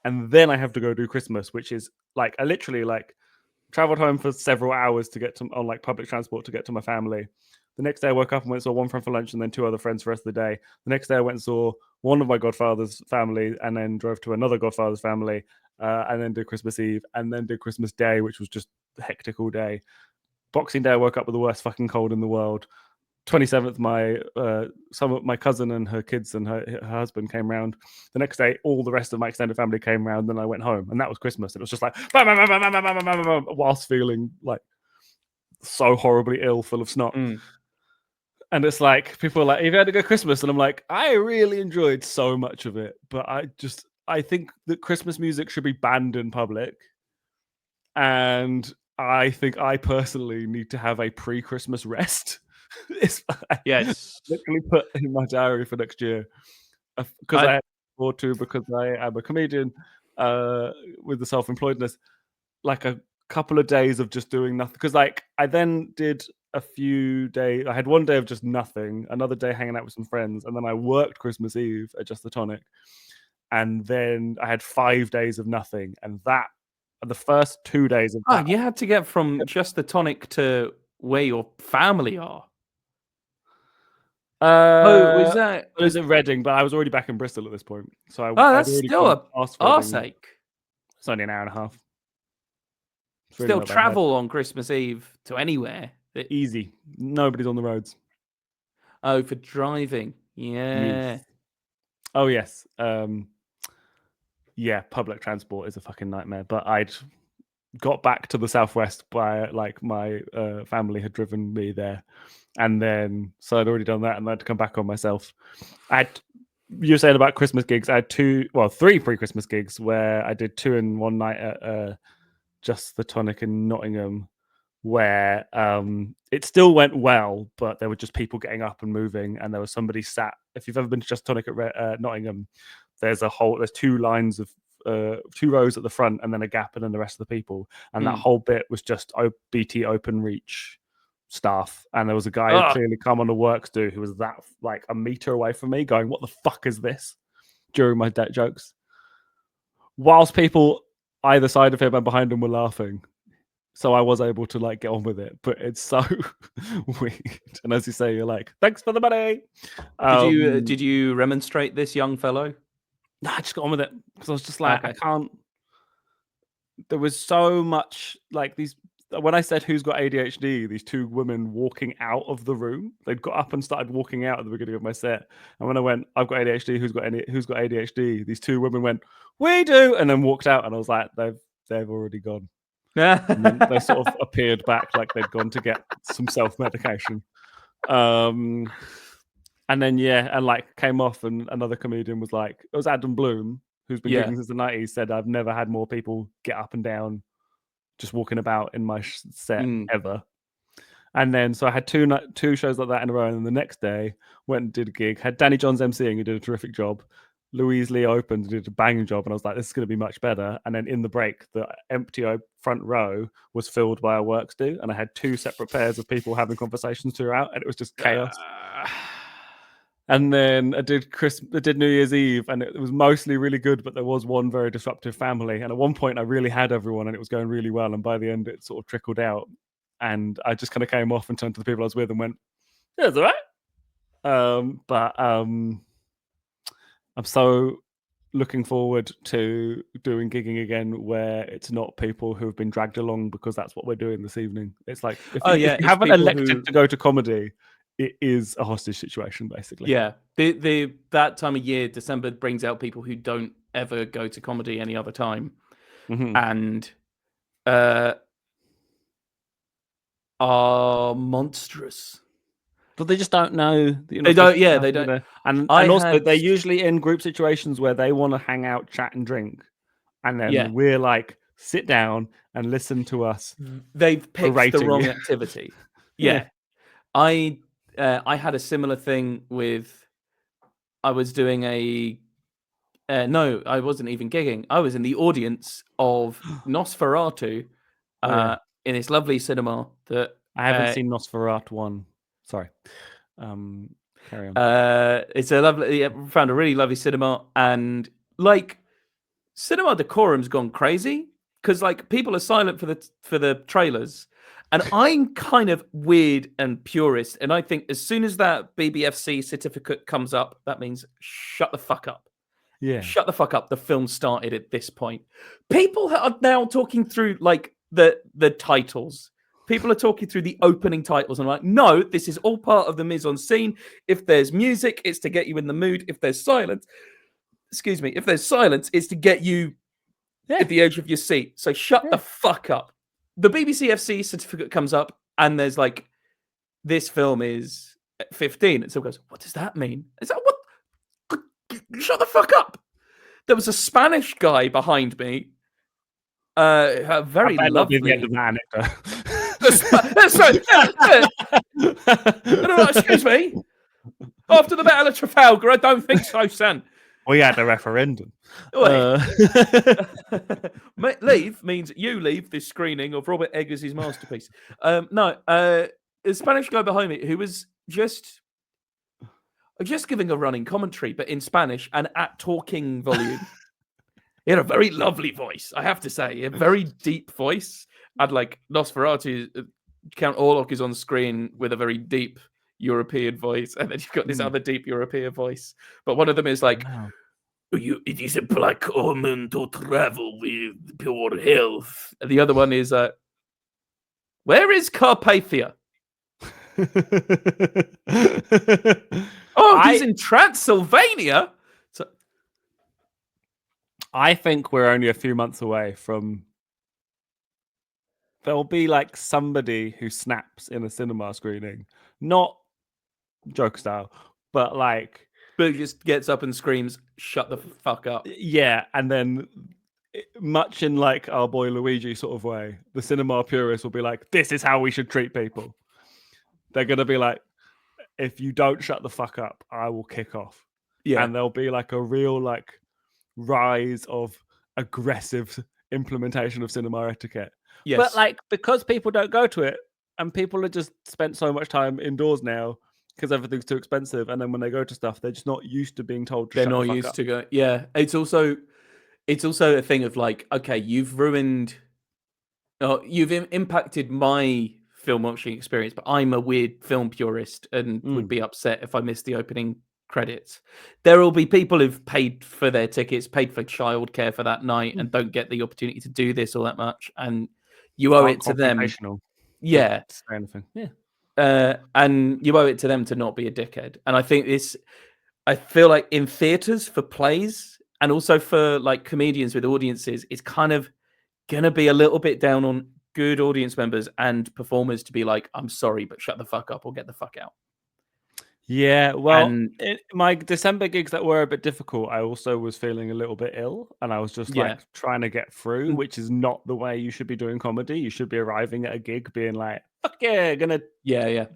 And then I have to go do Christmas, which is like, I literally like traveled home for several hours to get to on like public transport to get to my family. The next day I woke up and went and saw one friend for lunch and then 2 other friends for the rest of the day. The next day I went and saw one of my godfather's family and then drove to another godfather's family and then did Christmas Eve and then did Christmas Day, which was just hectic all day. Boxing Day I woke up with the worst fucking cold in the world. 27th, my cousin and her kids and her husband came round. The next day, all the rest of my extended family came round. Then I went home, and that was Christmas. It was just like whilst feeling like so horribly ill, full of snot. And it's like people are like, "Have you had a good Christmas?" And I'm like, I really enjoyed so much of it, but I think that Christmas music should be banned in public, and I think I personally need to have a pre-Christmas rest. Yes. Literally put in my diary for next year because I afford to, because I am a comedian with the self-employedness, like a couple of days of just doing nothing. Because like I then did a few days, I had one day of just nothing, another day hanging out with some friends, and then I worked Christmas Eve at Just the Tonic, and then I had 5 days of nothing, and that the first 2 days of that, you had to get from Just the Tonic to where your family are. Was that? It was at Reading, but I was already back in Bristol at this point. So That's still a arse Reading. ache. It's only an hour and a half. Really Still travel on Christmas Eve to anywhere. Easy. Nobody's on the roads. Oh, for driving. Yeah. Yes. Oh, yes. Yeah, public transport is a fucking nightmare. But I'd got back to the southwest by like my family had driven me there. And then, so I'd already done that and I had to come back on myself. You were saying about Christmas gigs. I had 3 pre-Christmas gigs where I did 2 in one night at Just the Tonic in Nottingham, where it still went well, but there were just people getting up and moving, and there was somebody sat. If you've ever been to Just Tonic at Nottingham, there's 2 lines of 2 rows at the front, and then a gap, and then the rest of the people, and that whole bit was just BT Open Reach staff, and there was a guy who clearly come on the works do who was that like a meter away from me, going, "What the fuck is this?" during my debt jokes, whilst people either side of him and behind him were laughing. So I was able to like get on with it, but it's so weird. And as you say, you're like, "Thanks for the money." Did you remonstrate this young fellow? Nah, I just got on with it because I was just like, I can't. There was so much like these. When I said who's got ADHD, these 2 women walking out of the room. They'd got up and started walking out at the beginning of my set. And when I went, "I've got ADHD. Who's got ADHD?" These 2 women went, "We do," and then walked out. And I was like, they've already gone. And then they sort of appeared back like they'd gone to get some self-medication. And then and like came off, and another comedian was like, it was Adam Bloom, who's been gigging since the 90s, said, I've never had more people get up and down just walking about in my set ever. And then so I had two shows like that in a row, and then the next day went and did a gig, had Danny Johns emceeing, who did a terrific job. Louise Lee opened and did a banging job, and I was like, this is going to be much better. And then in the break, the empty front row was filled by a works do, and I had two separate pairs of people having conversations throughout, and it was just chaos. And then I did New Year's Eve, and it was mostly really good, but there was one very disruptive family. And at one point, I really had everyone, and it was going really well. And by the end, it sort of trickled out. And I just kind of came off and turned to the people I was with and went, yeah, it's all right. I'm so looking forward to doing gigging again where it's not people who have been dragged along, because that's what we're doing this evening. It's like, if you haven't elected to go to comedy, it is a hostage situation, basically. Yeah. That time of year, December, brings out people who don't ever go to comedy any other time. And are monstrous. But they just don't know. They don't. Yeah, they don't. And also, they're usually in group situations where they want to hang out, chat, and drink, and then we're like, sit down and listen to us. They've picked the wrong activity. I had a similar thing with. I was doing no, I wasn't even gigging. I was in the audience of Nosferatu in this lovely cinema that I haven't seen Nosferatu 1. Sorry. Carry on. It's a lovely. Found a really lovely cinema, and like cinema decorum's gone crazy because like people are silent for the trailers, and I'm kind of weird and purist, and I think as soon as that BBFC certificate comes up, that means shut the fuck up. Yeah, shut the fuck up. The film started at this point. People are now talking through like the titles. People are talking through the opening titles and like, no, this is all part of the mise en scene. If there's music, it's to get you in the mood. If there's silence, it's to get you at the edge of your seat. So shut the fuck up. The BBC FC certificate comes up and there's like, this film is 15. And someone goes, what does that mean? Is that what? Shut the fuck up. There was a Spanish guy behind me. A very lovely. The end of that anecdote. That's right. No, excuse me. After the Battle of Trafalgar, I don't think so, son. We had a referendum. Leave means you leave this screening of Robert Eggers' masterpiece. A Spanish guy behind me who was just giving a running commentary, but in Spanish and at talking volume. He had a very lovely voice, I have to say. A very deep voice. I'd like Nosferatu, Count Orlok is on screen with a very deep European voice, and then you've got this other deep European voice. But one of them is like, it is a black omen to travel with pure health. And the other one is, where is Carpathia? He's in Transylvania? So, I think we're only a few months away from... There'll be like somebody who snaps in a cinema screening, not joke style, but just gets up and screams, shut the fuck up. Yeah, and then much in like our boy Luigi sort of way, the cinema purists will be like, this is how we should treat people. They're going to be like, if you don't shut the fuck up, I will kick off. Yeah. And there'll be like a real like rise of aggressive implementation of cinema etiquette. Yes. But like, because people don't go to it and people have just spent so much time indoors now because everything's too expensive. And then when they go to stuff, they're just not used to being told to they're shut not the fuck used up. to go. Yeah. It's also a thing of like, okay, you've ruined, you've impacted my film watching experience, but I'm a weird film purist and would be upset if I missed the opening credits. There will be people who've paid for their tickets, paid for childcare for that night and don't get the opportunity to do this all that much. And you owe it to them. Yeah. And you owe it to them to not be a dickhead. And I think I feel like in theaters for plays and also for like comedians with audiences, it's kind of gonna be a little bit down on good audience members and performers to be like, I'm sorry, but shut the fuck up or get the fuck out. Yeah, well, And my December gigs that were a bit difficult, I also was feeling a little bit ill, and I was just Yeah. like trying to get through, which is not the way you should be doing comedy. You should be arriving at a gig being like, "Fuck yeah, gonna." yeah.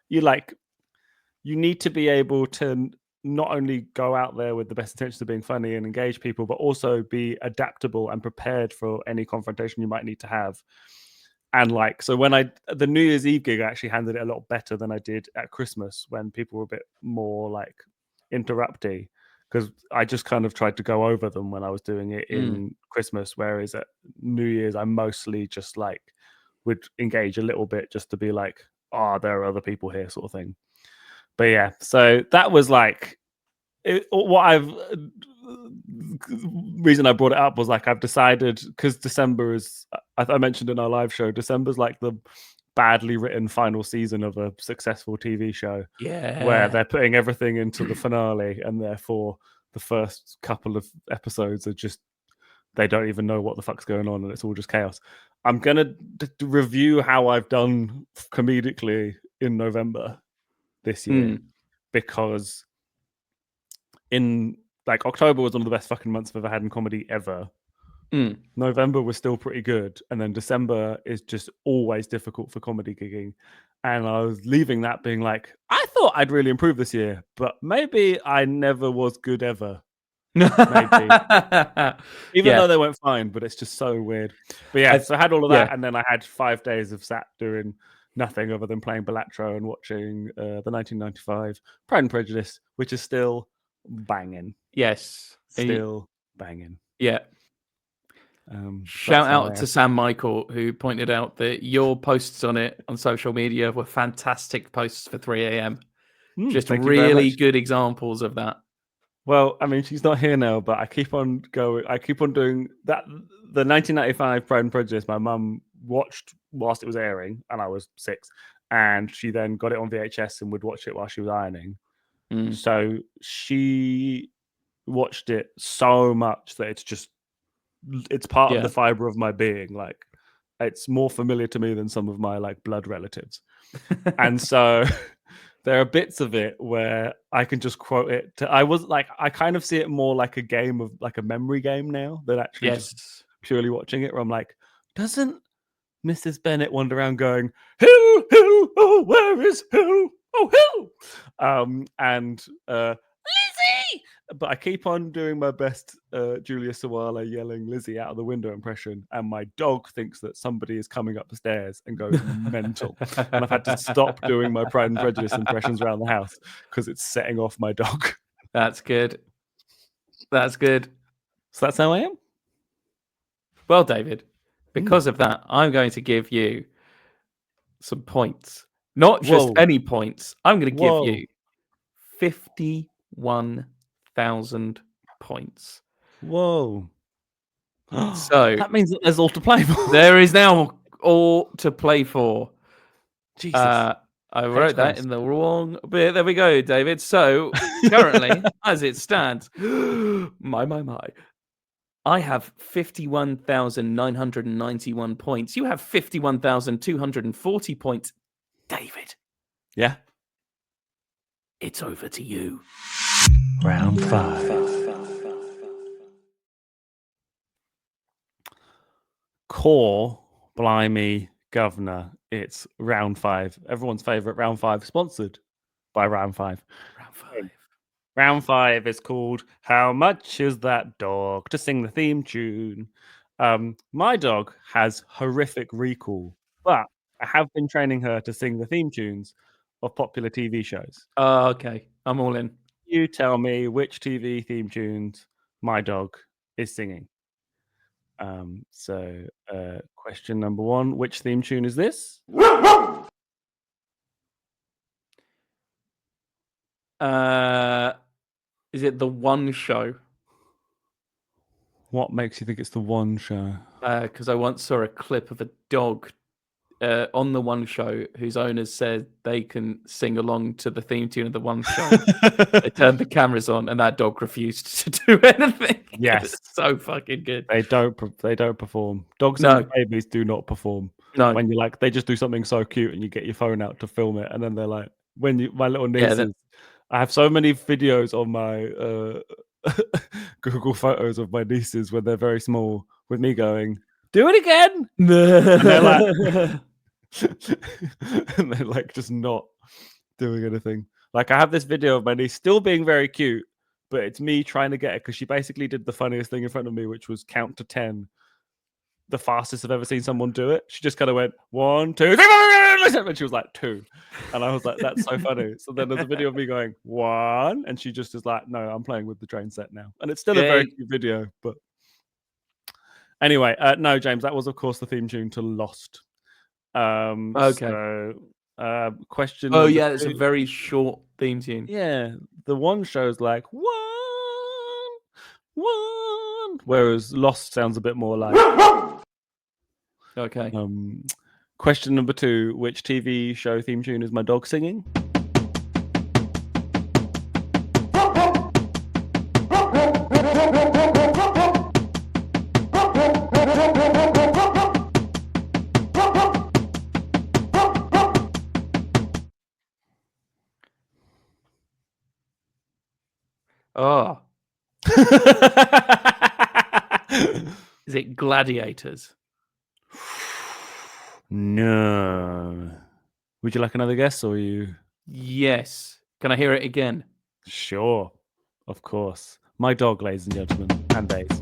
You need to be able to not only go out there with the best intentions of being funny and engage people, but also be adaptable and prepared for any confrontation you might need to have. And like, so when the New Year's Eve gig, I actually handled it a lot better than I did at Christmas when people were a bit more like interrupty, because I just kind of tried to go over them when I was doing it in Christmas. Whereas at New Year's, I mostly just like would engage a little bit just to be like, oh, there are other people here, sort of thing. But yeah, so that was like reason I brought it up was like I've decided, because December is, I mentioned in our live show, December's like the badly written final season of a successful TV show, where they're putting everything into the finale, and therefore the first couple of episodes are just, they don't even know what the fuck's going on, and it's all just chaos. I'm gonna review how I've done comedically in November this year, because in like October was one of the best fucking months I've ever had in comedy ever. November was still pretty good, and then December is just always difficult for comedy gigging. And I was leaving that being like, I thought I'd really improve this year, but maybe I never was good ever. Maybe. Even though they went fine, but it's just so weird. But yeah, so I had all of that, and then I had 5 days of sat doing nothing other than playing Balatro and watching the 1995 Pride and Prejudice, which is still banging. Yes. Still banging. Yeah. Shout out to Sam Michael, who pointed out that your posts on it on social media were fantastic posts for 3 a.m. Just really good examples of that. Well, I mean, she's not here now, but I keep on going. I keep on doing that. The 1995 Pride and Prejudice, my mum watched whilst it was airing, and I was 6. And she then got it on VHS and would watch it while she was ironing. So she watched it so much that it's part of the fiber of my being. Like, it's more familiar to me than some of my like blood relatives. And so there are bits of it where I can just quote it. I kind of see it more like a game of like a memory game now than actually just purely watching it, where I'm like, doesn't Mrs. Bennet wander around going, who, oh, where is who? Oh, who? And Lizzie! But I keep on doing my best Julia Sawala yelling Lizzie out of the window impression, and my dog thinks that somebody is coming up the stairs and goes mental. And I've had to stop doing my Pride and Prejudice impressions around the house because it's setting off my dog. That's good. That's good. So that's how I am. Well, David, because of that, I'm going to give you some points. Not just any points. I'm going to give you 51,000 points. Whoa. So that means that there's all to play for. There is now all to play for. Jesus. I wrote that in the wrong bit. There we go, David. So currently, as it stands, my. I have 51,991 points. You have 51,240 points. David. Yeah. It's over to you. Round 5. Core, blimey, governor. It's round 5. Everyone's favorite round 5, sponsored by round 5. Round 5. Round 5 is called How Much Is That Dog? To sing the theme tune. My dog has horrific recall, but I have been training her to sing the theme tunes of popular TV shows. Okay, I'm all in. You tell me which TV theme tunes my dog is singing. So question number 1, which theme tune is this? Is it The One Show? What makes you think it's The One Show? Because I once saw a clip of a dog on the one show whose owners said they can sing along to the theme tune of the one show. They turned the cameras on, and that dog refused to do anything. Yes. It's so fucking good. They don't perform. Dogs No. and babies do not perform. No. When you're like, they just do something so cute, and you get your phone out to film it, and then they're like, my little Yeah, nieces. I have so many videos on my Google Photos of my nieces when they're very small, with me going, "Do it again," and they're like, and they're like just not doing anything. Like, I have this video of my niece still being very cute, but it's me trying to get her because she basically did the funniest thing in front of me, which was count to 10. The fastest I've ever seen someone do it. She just kind of went 1, 2, 3, 4, and she was like 2, and I was like, "That's so funny." So then there's a video of me going 1, and she just is like, "No, I'm playing with the train set now," and it's still a very cute video. But anyway, no, James, that was of course the theme tune to Lost. Okay. So, question. Oh number yeah, it's a 2. very short theme tune. Yeah, the one show's like 1, 1, whereas Lost sounds a bit more like. Okay. Question number 2: which TV show theme tune is my dog singing? Oh, is it Gladiators? No. Would you like another guess, or are you? Yes. Can I hear it again? Sure, of course. My dog, ladies and gentlemen, and babes.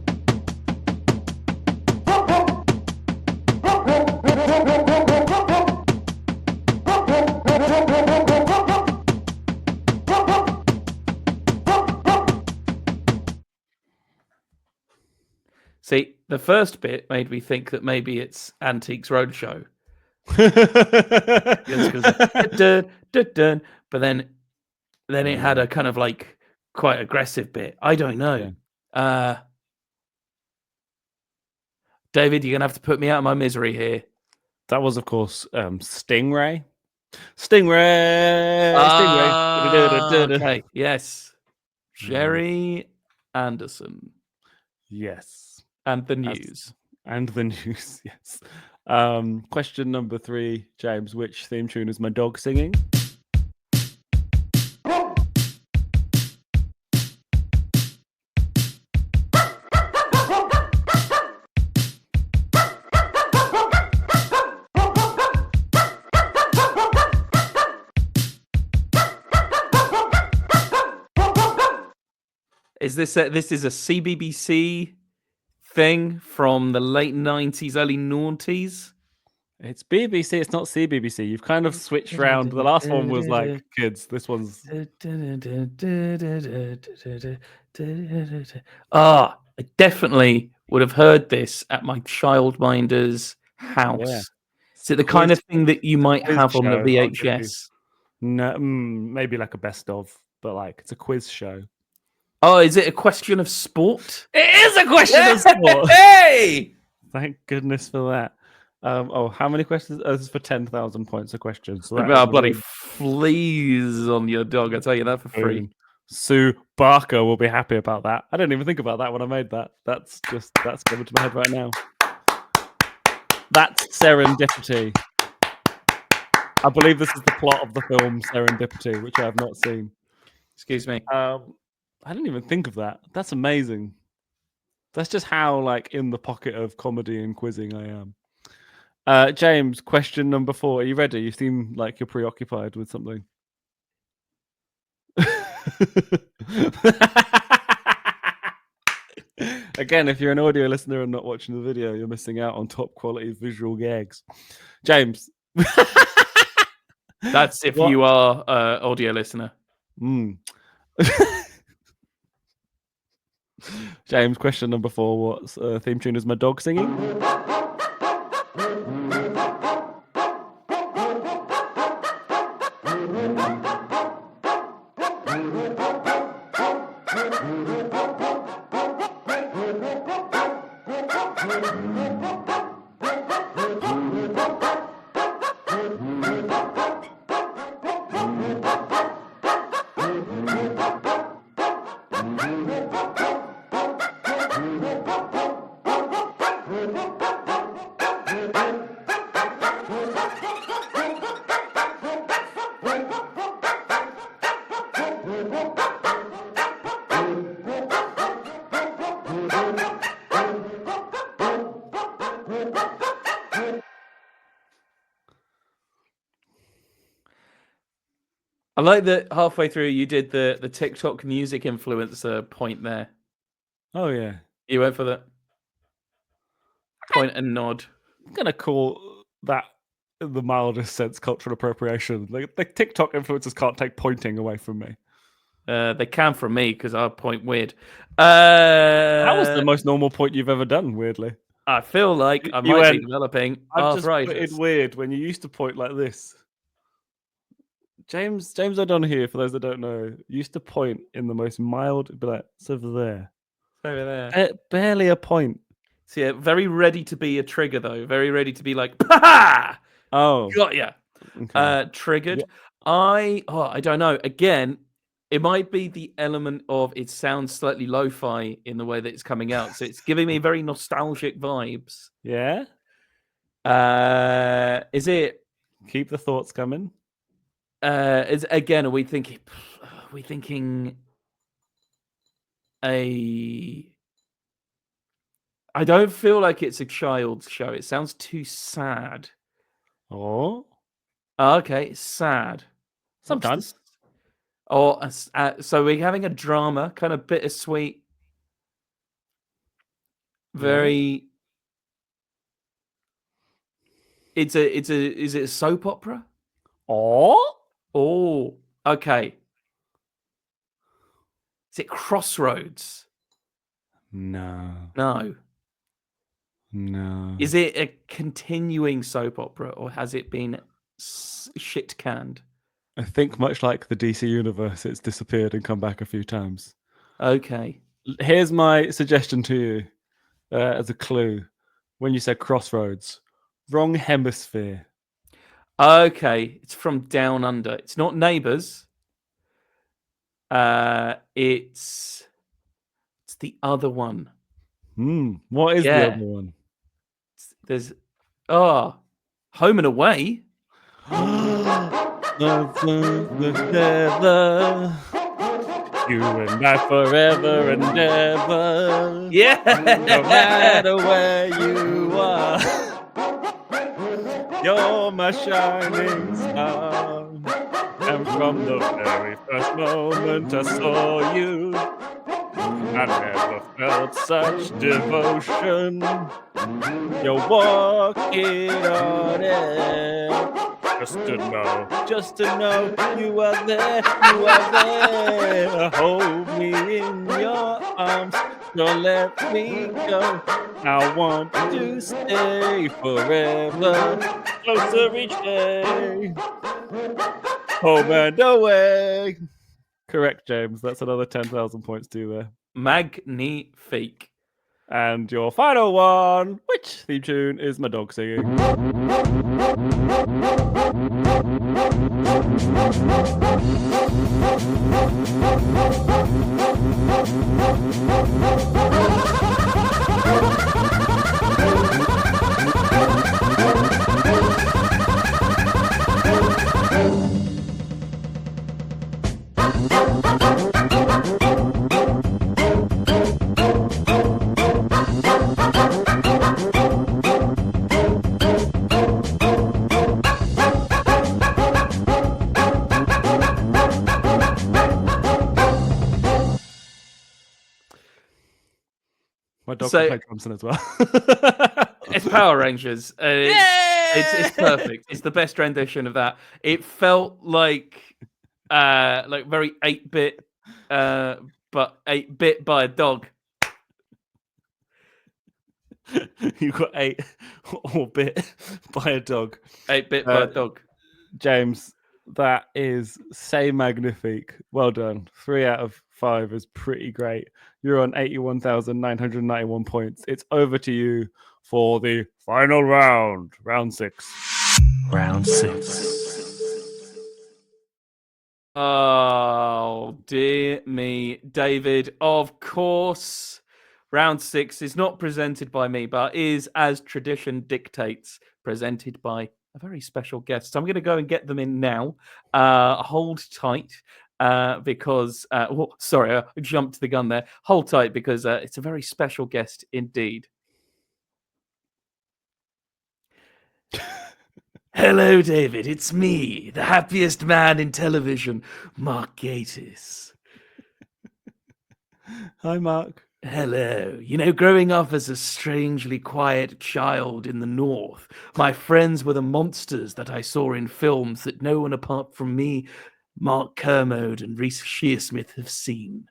See, the first bit made me think that maybe it's Antiques Roadshow. But then it had a kind of like quite aggressive bit. I don't know. David, you're gonna have to put me out of my misery here. That was, of course, Stingray. Stingray. Okay. Yes. Jerry Anderson. Yes. And the news. And the news, yes. Question number 3, James. Which theme tune is my dog singing? Is this a CBBC thing from the late 90s, early noughties? It's BBC, it's not CBBC. You've kind of switched around. The last one was like kids. This one's. I definitely would have heard this at my childminder's house. Yeah. Is it the kind of thing that you might have on the show, I'll give you- VHS? No, maybe like a best of, but like it's a quiz show. Oh, is it a question of sport? It is a question of sport. Hey! Thank goodness for that. How many questions? This is for 10,000 points a question. So that About is bloody really fleas on your dog, I tell you that for free. boom. Sue Barker will be happy about that. I didn't even think about that when I made that. That's coming to my head right now. That's serendipity. I believe this is the plot of the film Serendipity, which I have not seen. Excuse me. I didn't even think of that. That's amazing. That's just how like in the pocket of comedy and quizzing I am. James, question number 4. Are you ready? You seem like you're preoccupied with something. Again, if you're an audio listener and not watching the video, you're missing out on top quality visual gags. James. That's if you are an audio listener. James, question number 4. What theme tune is my dog singing? I like that halfway through you did the TikTok music influencer point there. Oh yeah. You went for that point and nod. I'm gonna call that in the mildest sense cultural appropriation. Like the TikTok influencers can't take pointing away from me. They can from me because I point weird. That was the most normal point you've ever done, weirdly. I feel like I You might went, be developing I've just arthritis. pointed weird when you used to point like this. James O'Donoghue, for those that don't know, used to point in the most mild, be like, it's over there. Over there. Barely a point. So yeah, very ready to be a trigger though. Very ready to be like, ha! Oh, Got ya. okay. Triggered. I don't know. Again, it might be the element of it sounds slightly lo-fi in the way that it's coming out. So it's giving me very nostalgic vibes. Yeah. Is it? Keep the thoughts coming. Is again? Are we thinking? I don't feel like it's a child's show. It sounds too sad. Oh, Okay, it's sad. sometimes. Or so we're having a drama, kind of bittersweet, very. Is it a soap opera? Oh, okay. Is it Crossroads? No. No. Is it a continuing soap opera, or has it been shit canned? I think much like the DC universe, it's disappeared and come back a few times. Okay. Here's my suggestion to you as a clue. When you said Crossroads, wrong hemisphere. Okay, it's from Down Under. It's not Neighbours. It's the other one. What is the Yeah. other one? There's Home and Away. Together, you and I forever and ever. Yeah. No matter where you are, you're my shining star. And from the very first moment I saw you, I never felt such devotion. You're walking on air. Just to know you are there, Hold me in your arms, don't let me go. I want to stay forever, closer each day. Home and away. Correct, James. That's another 10,000 points to you there. Magnifique. And your final one, which theme tune is my dog singing? My dog can play Thompson as well. It's Power Rangers. It's perfect. It's the best rendition of that. It felt like very 8-bit, but 8-bit by a dog. You got 8 or bit by a dog. 8-bit by a dog. James, that is say magnifique. Well done. 3 out of 5 is pretty great. You're on 81,991 points. It's over to you for the final round, round 6. Round 6. Oh, Oh, dear me, David. Of course, round 6 is not presented by me, but is, as tradition dictates, presented by a very special guest. So I'm going to go and get them in now. Hold tight. Because, sorry, I jumped the gun there. Hold tight because it's a very special guest indeed. Hello, David. It's me, the happiest man in television, Mark Gatiss. Hi, Mark. Hello. You know, growing up as a strangely quiet child in the north, my friends were the monsters that I saw in films that no one apart from me, Mark Kermode and Reese Shearsmith have seen.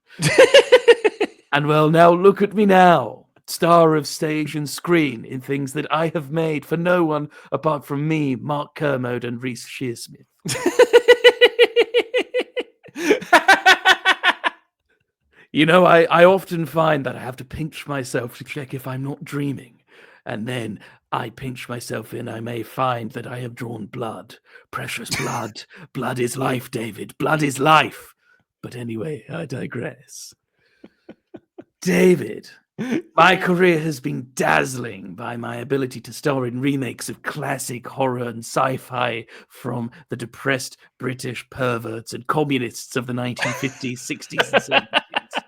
And well, now look at me now, star of stage and screen in things that I have made for no one apart from me, Mark Kermode and Reese Shearsmith. You know, I often find that I have to pinch myself to check if I'm not dreaming. And then I pinch myself and I may find that I have drawn blood. Precious blood. Blood is life, David. Blood is life. But anyway, I digress. David, my career has been dazzling by my ability to star in remakes of classic horror and sci-fi from the depressed British perverts and communists of the 1950s, 60s, and 70s.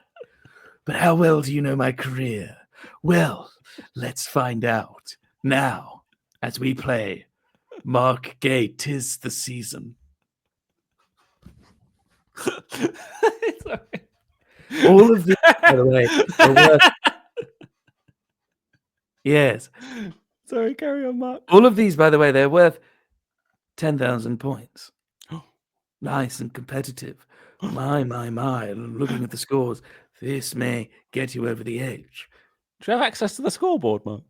But how well do you know my career? Well, let's find out now as we play Mark Gay, 'Tis the Season. All of these, by the way, are worth... Yes. Sorry, carry on, Mark. All of these, by the way, they're worth 10,000 points. Nice and competitive. My. Looking at the scores, this may get you over the edge. Do you have access to the scoreboard, Mark?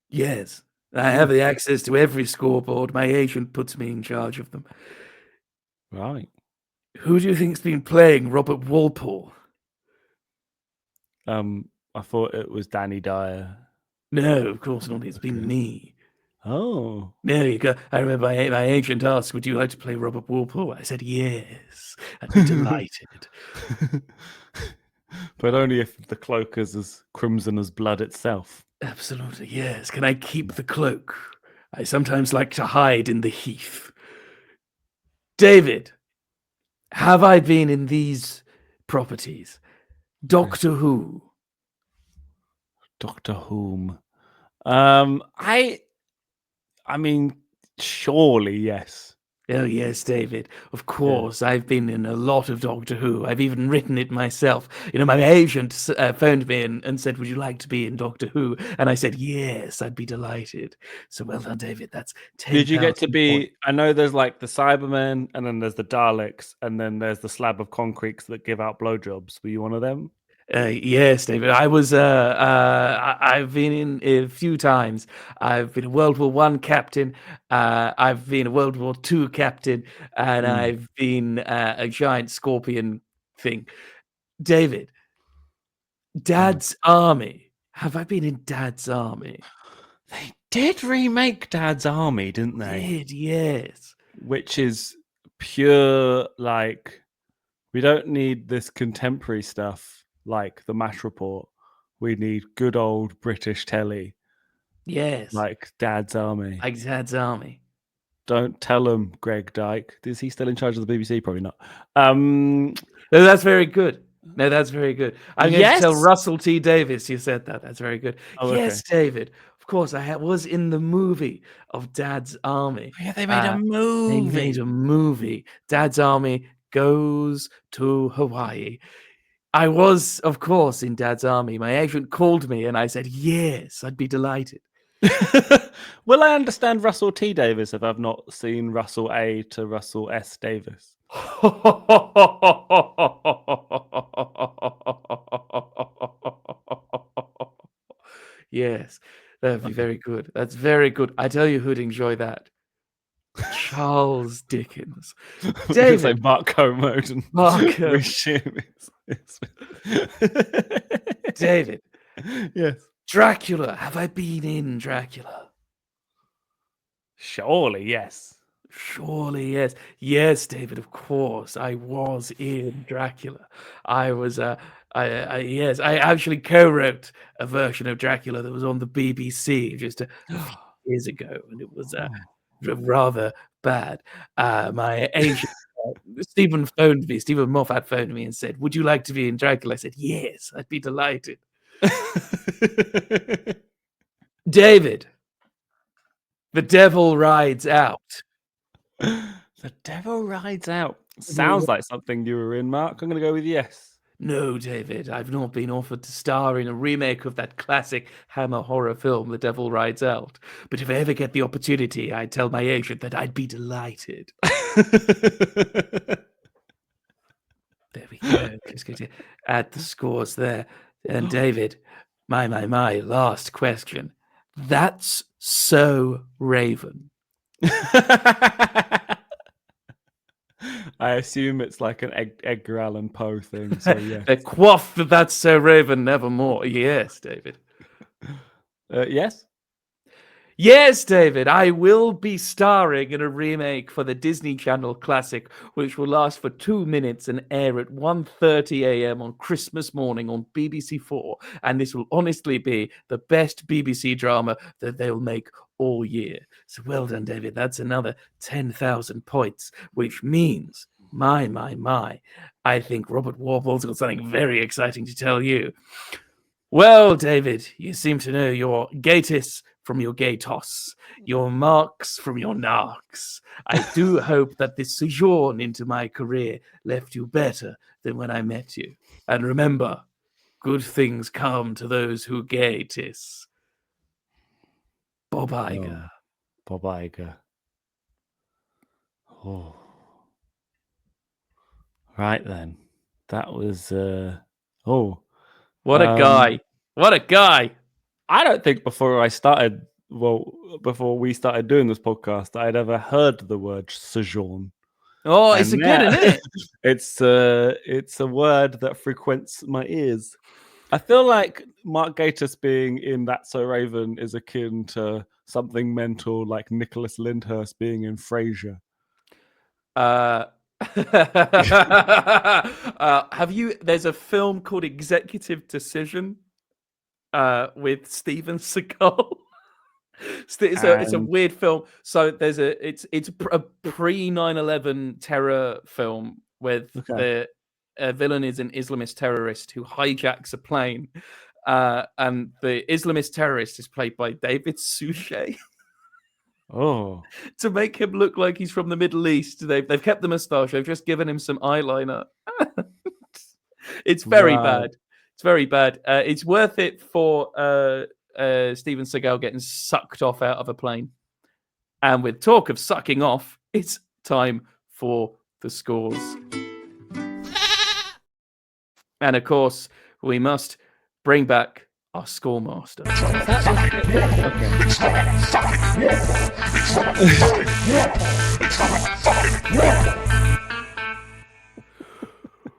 Yes, I have the access to every scoreboard. My agent puts me in charge of them. Right. Who do you think's been playing Robert Walpole? I thought it was Danny Dyer. No, of course not. It's been me. Oh. There you go. I remember my agent asked, would you like to play Robert Walpole? I said, yes. I'd be delighted. But only if the cloak is as crimson as blood itself. Absolutely, yes. Can I keep the cloak? I sometimes like to hide in the heath. David, have I been in these properties? Doctor Who. Doctor Whom? I mean, surely yes. Oh, yes, David. Of course, I've been in a lot of Doctor Who. I've even written it myself. You know, my agent phoned me and said, would you like to be in Doctor Who? And I said, yes, I'd be delighted. So well done, David. That's 10,000 Did you get to be... points. I know there's like the Cybermen, and then there's the Daleks, and then there's the slab of concretes that give out blowjobs. Were you one of them? Yes, David. I was. I've been in a few times. I've been a World War I captain. I've been a World War II captain, and I've been a giant scorpion thing. David, Dad's Army. Have I been in Dad's Army? They did remake Dad's Army, didn't they? Did, yes. Which is pure, like, we don't need this contemporary stuff like the MASH report. We need good old British telly. Yes. Like Dad's Army. Like Dad's Army. Don't tell him, Greg Dyke. Is he still in charge of the BBC? Probably not. No, that's very good. No, that's very good. I'm going to tell Russell T. Davis you said that. That's very good. Oh, yes, okay. David. Of course, I was in the movie of Dad's Army. Oh, yeah, they made a movie. They made a movie. Dad's Army goes to Hawaii. I was, of course, in Dad's Army. My agent called me and I said, yes, I'd be delighted. Will I understand Russell T. Davis if I've not seen Russell A. to Russell S. Davis? Yes, that'd be very good. That's very good. I tell you who'd enjoy that. Charles Dickens. David. Say Mark Kermode and Mark David. Yes. Dracula. Have I been in Dracula? Surely, yes. Surely, yes. Yes, David, of course. I was in Dracula. I was, yes, I actually co-wrote a version of Dracula that was on the BBC just a few years ago, and it was rather bad. My agent, Stephen Moffat phoned me and said, "Would you like to be in Dracula?" I said, "Yes, I'd be delighted." David, the devil rides out. The Devil Rides Out. Sounds like something you were in, Mark. I'm going to go with yes. No, David, I've not been offered to star in a remake of that classic Hammer horror film, The Devil Rides Out. But if I ever get the opportunity, I'd tell my agent that I'd be delighted. There we go. Just going to add the scores there. And David, my, last question. That's so Raven. I assume it's like an Edgar Allan Poe thing. So yeah. The quaff, that's so Raven, nevermore. Yes, David. Yes. Yes, David, I will be starring in a remake for the Disney Channel classic, which will last for 2 minutes and air at 1:30 a.m. on Christmas morning on BBC4. And this will honestly be the best BBC drama that they'll make all year. So well done, David. That's another 10,000 points, which means, my, I think Robert Warble's got something very exciting to tell you. Well, David, you seem to know your GATISS from your GATOS, your marks from your narks. I do hope that this sojourn into my career left you better than when I met you. And remember, good things come to those who GATISS. Bob Iger. Bob Iger. Oh. Right then. That was What a guy. What a guy. I don't think before we started doing this podcast, I'd ever heard the word sojourn. Oh, it's a good, isn't it? It's a word that frequents my ears. I feel like Mark Gatiss being in That's So Raven is akin to something mental like Nicholas Lyndhurst being in Frasier. Have you? There's a film called Executive Decision with Steven Seagal. It's a weird film. So there's it's a pre 9/11 terror film with the villain is an Islamist terrorist who hijacks a plane, and the Islamist terrorist is played by David Suchet. Oh, to make him look like he's from the Middle East, they've kept the moustache. They've just given him some eyeliner. It's very bad. It's very bad. It's worth it for Steven Seagal getting sucked off out of a plane. And with talk of sucking off, it's time for the scores. And of course, we must bring back our scoremaster.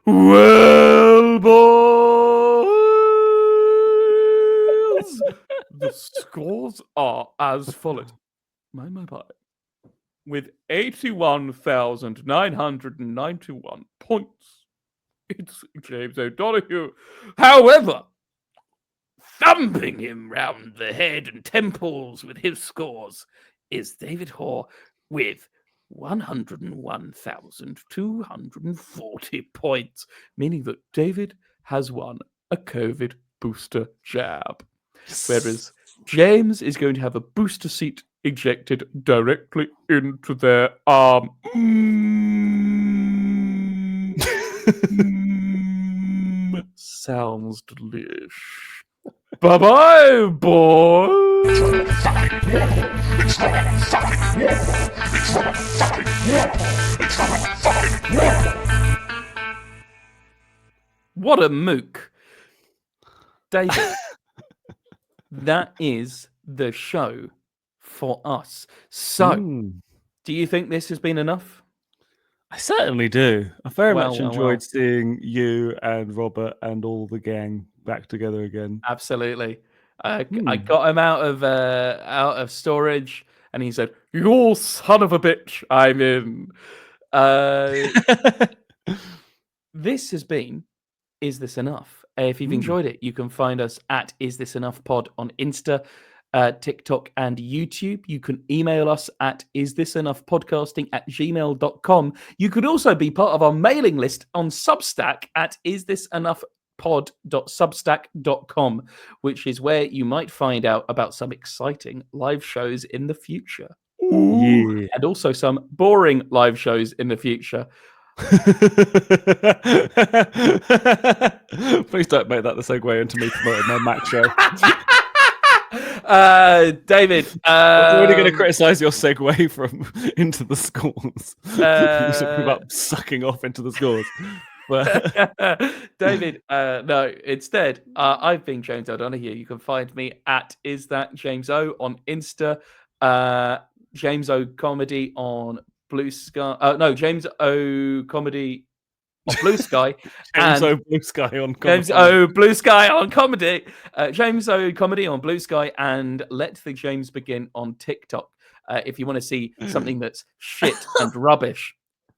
Well, boys, the scores are as follows. My. With 81,991 points, it's James O'Donoghue. However, thumping him round the head and temples with his scores is David Hoare with 101,240 points, meaning that David has won a COVID booster jab. Whereas James is going to have a booster seat injected directly into their arm. Sounds delish. Bye-bye, boys. What a mook. David, that is the show for us. So, do you think this has been enough? I certainly do. I very much enjoyed seeing you and Robert and all the gang back together again. Absolutely. I got him out of storage, and he said, "You son of a bitch, I'm in." This has been Is This Enough? If you've enjoyed it, you can find us at Is This Enough Pod on Insta, TikTok, and YouTube. You can email us at isthisenoughpodcasting@gmail.com. You could also be part of our mailing list on Substack at isthisenoughpod.substack.com, which is where you might find out about some exciting live shows in the future. Yeah. And also some boring live shows in the future. Please don't make that the segue into me promoting my Mac show. David, I'm already going to criticize your segue from into the schools. You're talking about sucking off into the schools. But David, no, instead, I've been James O'Donoghue. You can find me at Is That James O on Insta, James O Comedy on Blue Sky. No, James O Comedy on Blue Sky. James O Blue Sky on James O Blue Sky on comedy. James O Comedy on Blue Sky, and Let the James Begin on TikTok. If you want to see something that's shit and rubbish.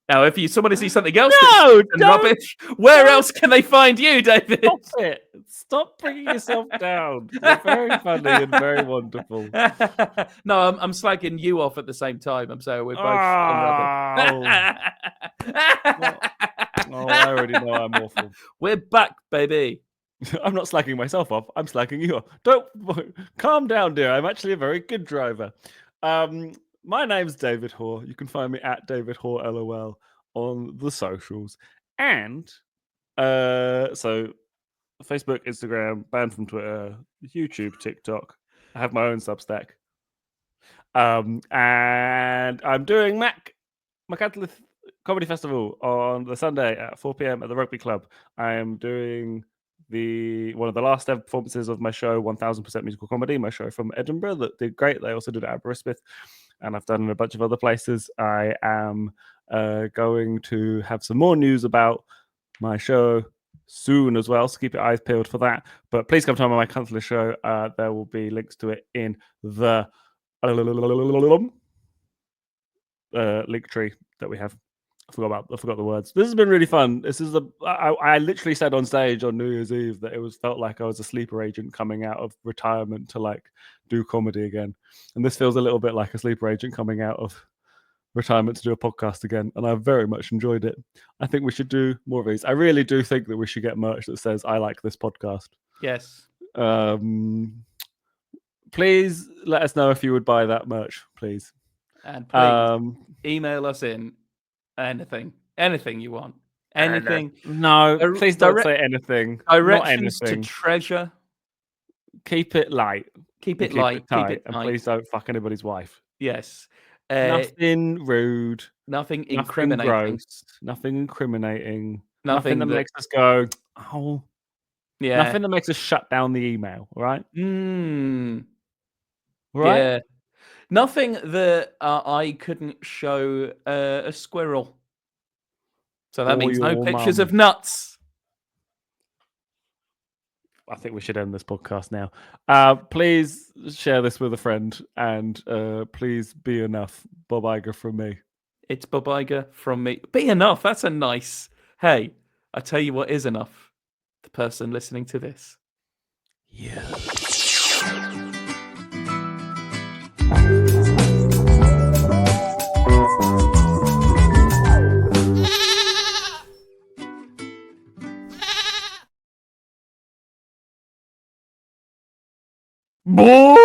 Now, if you want to see something else that's rubbish, where else can they find you, David? Stop it. Stop bringing yourself down. You're very funny and very wonderful. No, I'm slagging you off at the same time. I'm saying we're both rubbish. Oh, I already know I'm awful. We're back, baby. I'm not slagging myself off. I'm slagging you off. Don't calm down, dear. I'm actually a very good driver. My name's David Hoare. You can find me at David Hoare LOL on the socials. And so Facebook, Instagram, banned from Twitter, YouTube, TikTok. I have my own Substack. And I'm doing Macauliffe Comedy Festival on the Sunday at 4 p.m. at the Rugby Club. I am doing one of the last ever performances of my show, 1000% Musical Comedy, my show from Edinburgh that did great. They also did it at Aberystwyth, and I've done in a bunch of other places. I am going to have some more news about my show soon as well, so keep your eyes peeled for that. But please come to my Macauliffe show. There will be links to it in the link tree that we have. I forgot the words. This has been really fun. I literally said on stage on New Year's Eve that it felt like I was a sleeper agent coming out of retirement to like do comedy again. And this feels a little bit like a sleeper agent coming out of retirement to do a podcast again. And I very much enjoyed it. I think we should do more of these. I really do think that we should get merch that says I like this podcast. Yes. Please let us know if you would buy that merch, please. And please email us in anything you want. Anything. No, please don't say anything. Directions Not anything. to treasure. Keep it light. Keep it light. Keep it and tight. please don't fuck anybody's wife. Yes. Nothing rude. Nothing incriminating. Gross. Nothing incriminating. Nothing that makes us go, oh. Yeah. Nothing that makes us shut down the email, all right? Right? Yeah. Nothing that I couldn't show a squirrel. So that means no pictures of nuts. I think we should end this podcast now. Please share this with a friend, and please be enough. Bob Iger from me. It's Bob Iger from me. Be enough. That's a nice. Hey, I tell you what is enough. The person listening to this. Yeah. Boy!